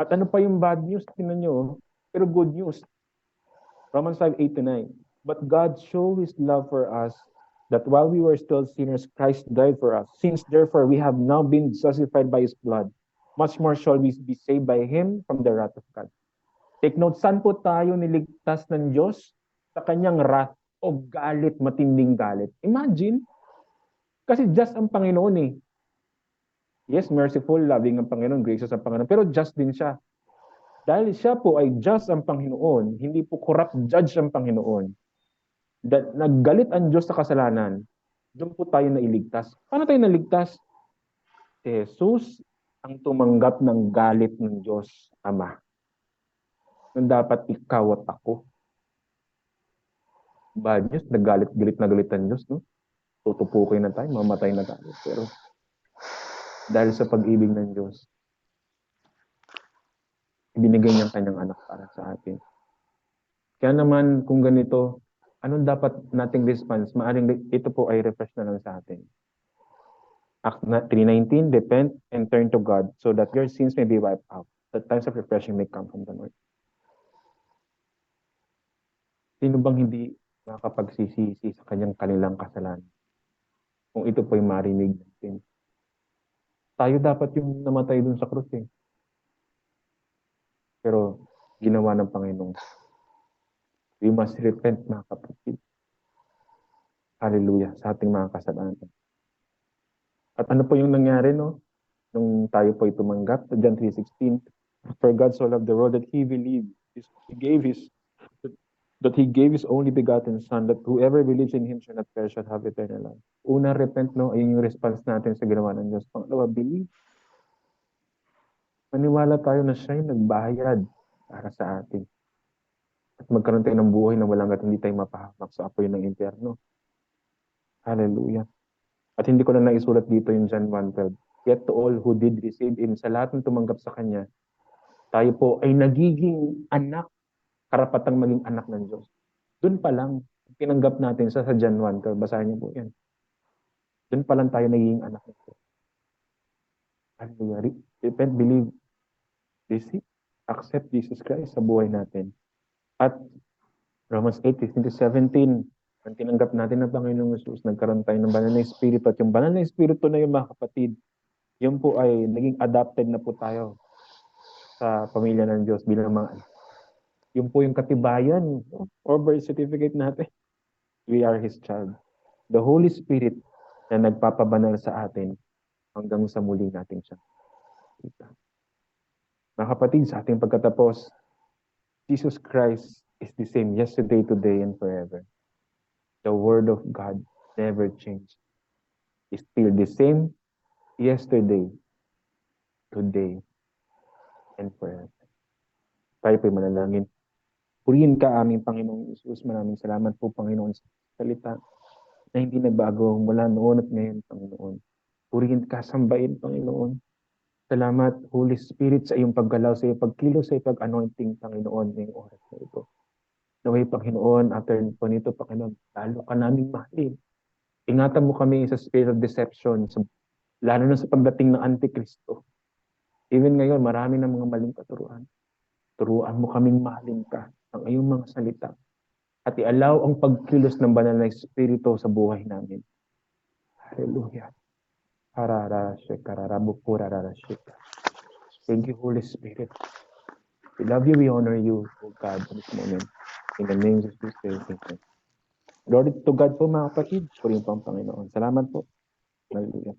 At ano pa yung bad news? Tingnan nyo, pero good news. Romans 5:8-9. But God showed His love for us, that while we were still sinners, Christ died for us. Since therefore we have now been justified by His blood, much more shall we be saved by Him from the wrath of God. Take note, saan po tayo niligtas ng Diyos? Sa Kanyang wrath o galit, matinding galit. Imagine, kasi just ang Panginoon eh. Yes, merciful, loving ang Panginoon, gracious ang Panginoon, pero just din siya. Dahil siya po ay just ang Panginoon, hindi po corrupt judge ang Panginoon. Naggalit ang Diyos sa kasalanan, doon po tayo nailigtas. Paano tayo naligtas? Si Jesus ang tumanggap ng galit ng Diyos Ama. Nung dapat ikaw at ako. Bad news, nagalit ang Diyos, no? Tutupukin na tayo, mamatay na tayo. Pero dahil sa pag-ibig ng Diyos, ibinigay niyang kanyang anak para sa atin. Kaya naman, kung ganito, anong dapat nating response? Maaring ito po ay refresh na lang sa atin. Act 3:19, repent and turn to God so that your sins may be wiped out. The times of refreshing may come from the Lord. Sino bang hindi makapagsisisi sa kanilang kasalanan? Kung ito po ay marinig natin. Tayo dapat yung namatay dun sa krus eh. Pero ginawa ng Panginoon. We must repent, mga kapatid. Hallelujah, sa ating mga kasalanan. At ano po yung nangyari, no? Nung tayo po ay tumanggap, John 3:16, for God so loved the world that He believed, that He gave His only begotten Son, that whoever believes in Him shall not perish but have eternal life. Una, repent, no? Ayun yung response natin sa ginawa ng Diyos. Pangalawa, believe. Maniwala tayo na siya yung nagbayad para sa atin. At magkaroon tayo ng buhay na walang hindi tayo mapahamak sa apoy ng impyerno. Hallelujah. At hindi ko na naisulat dito yung John 1:12. Yet to all who did receive Him, sa lahat ng tumanggap sa Kanya, tayo po ay nagiging anak, karapatang maging anak ng Diyos. Doon pa lang, tinanggap natin sa John 1:12. Basahin niyo po yan. Doon pa lang tayo nagiging anak ng Diyos. Hallelujah. Repent, believe, receive, accept Jesus Christ sa buhay natin. At Romans 8:15-17, ang tinanggap natin ng Panginoong Jesus, nagkaroon tayo ng banal na Espiritu. At yung banal na Espiritu na yung mga kapatid, yun po ay naging adopted na po tayo sa pamilya ng Diyos bilang mga anak. Yun po yung katibayan or birth certificate natin. We are His child. The Holy Spirit na nagpapabanal sa atin hanggang sa muli natin siya. Mga kapatid, sa ating pagkatapos, Jesus Christ is the same yesterday, today, and forever. The Word of God never changed. It's still the same yesterday, today, and forever. Tayo po'y manalangin. Purihin ka aming Panginoong Isus. Maraming salamat po, Panginoon, sa salita na hindi nagbago mula noon at ngayon, Panginoon. Purihin ka, sambahin, Panginoon. Salamat, Holy Spirit, sa iyong paggalaw, sa iyong pagkilos, sa iyong pag-anointing, Panginoon, ngayong oras na ito. Naway, Panginoon, after po nito, Panginoon, lalo ka naming mahalin. Ingatan mo kami sa spirit of deception, lalo na sa pagdating ng Antikristo. Even ngayon, marami ng mga maling katuruan. Turuan mo kaming mahalin ka ng iyong mga salita at i-allow ang pagkilos ng banal na Espiritu sa buhay namin. Hallelujah. Thank you, Holy Spirit. We love you, we honor you, O God, in this moment. In the name of Jesus Christ, amen. Glory to God po, mga kapatid. Purihin po ang Panginoon. Salamat po. Hallelujah.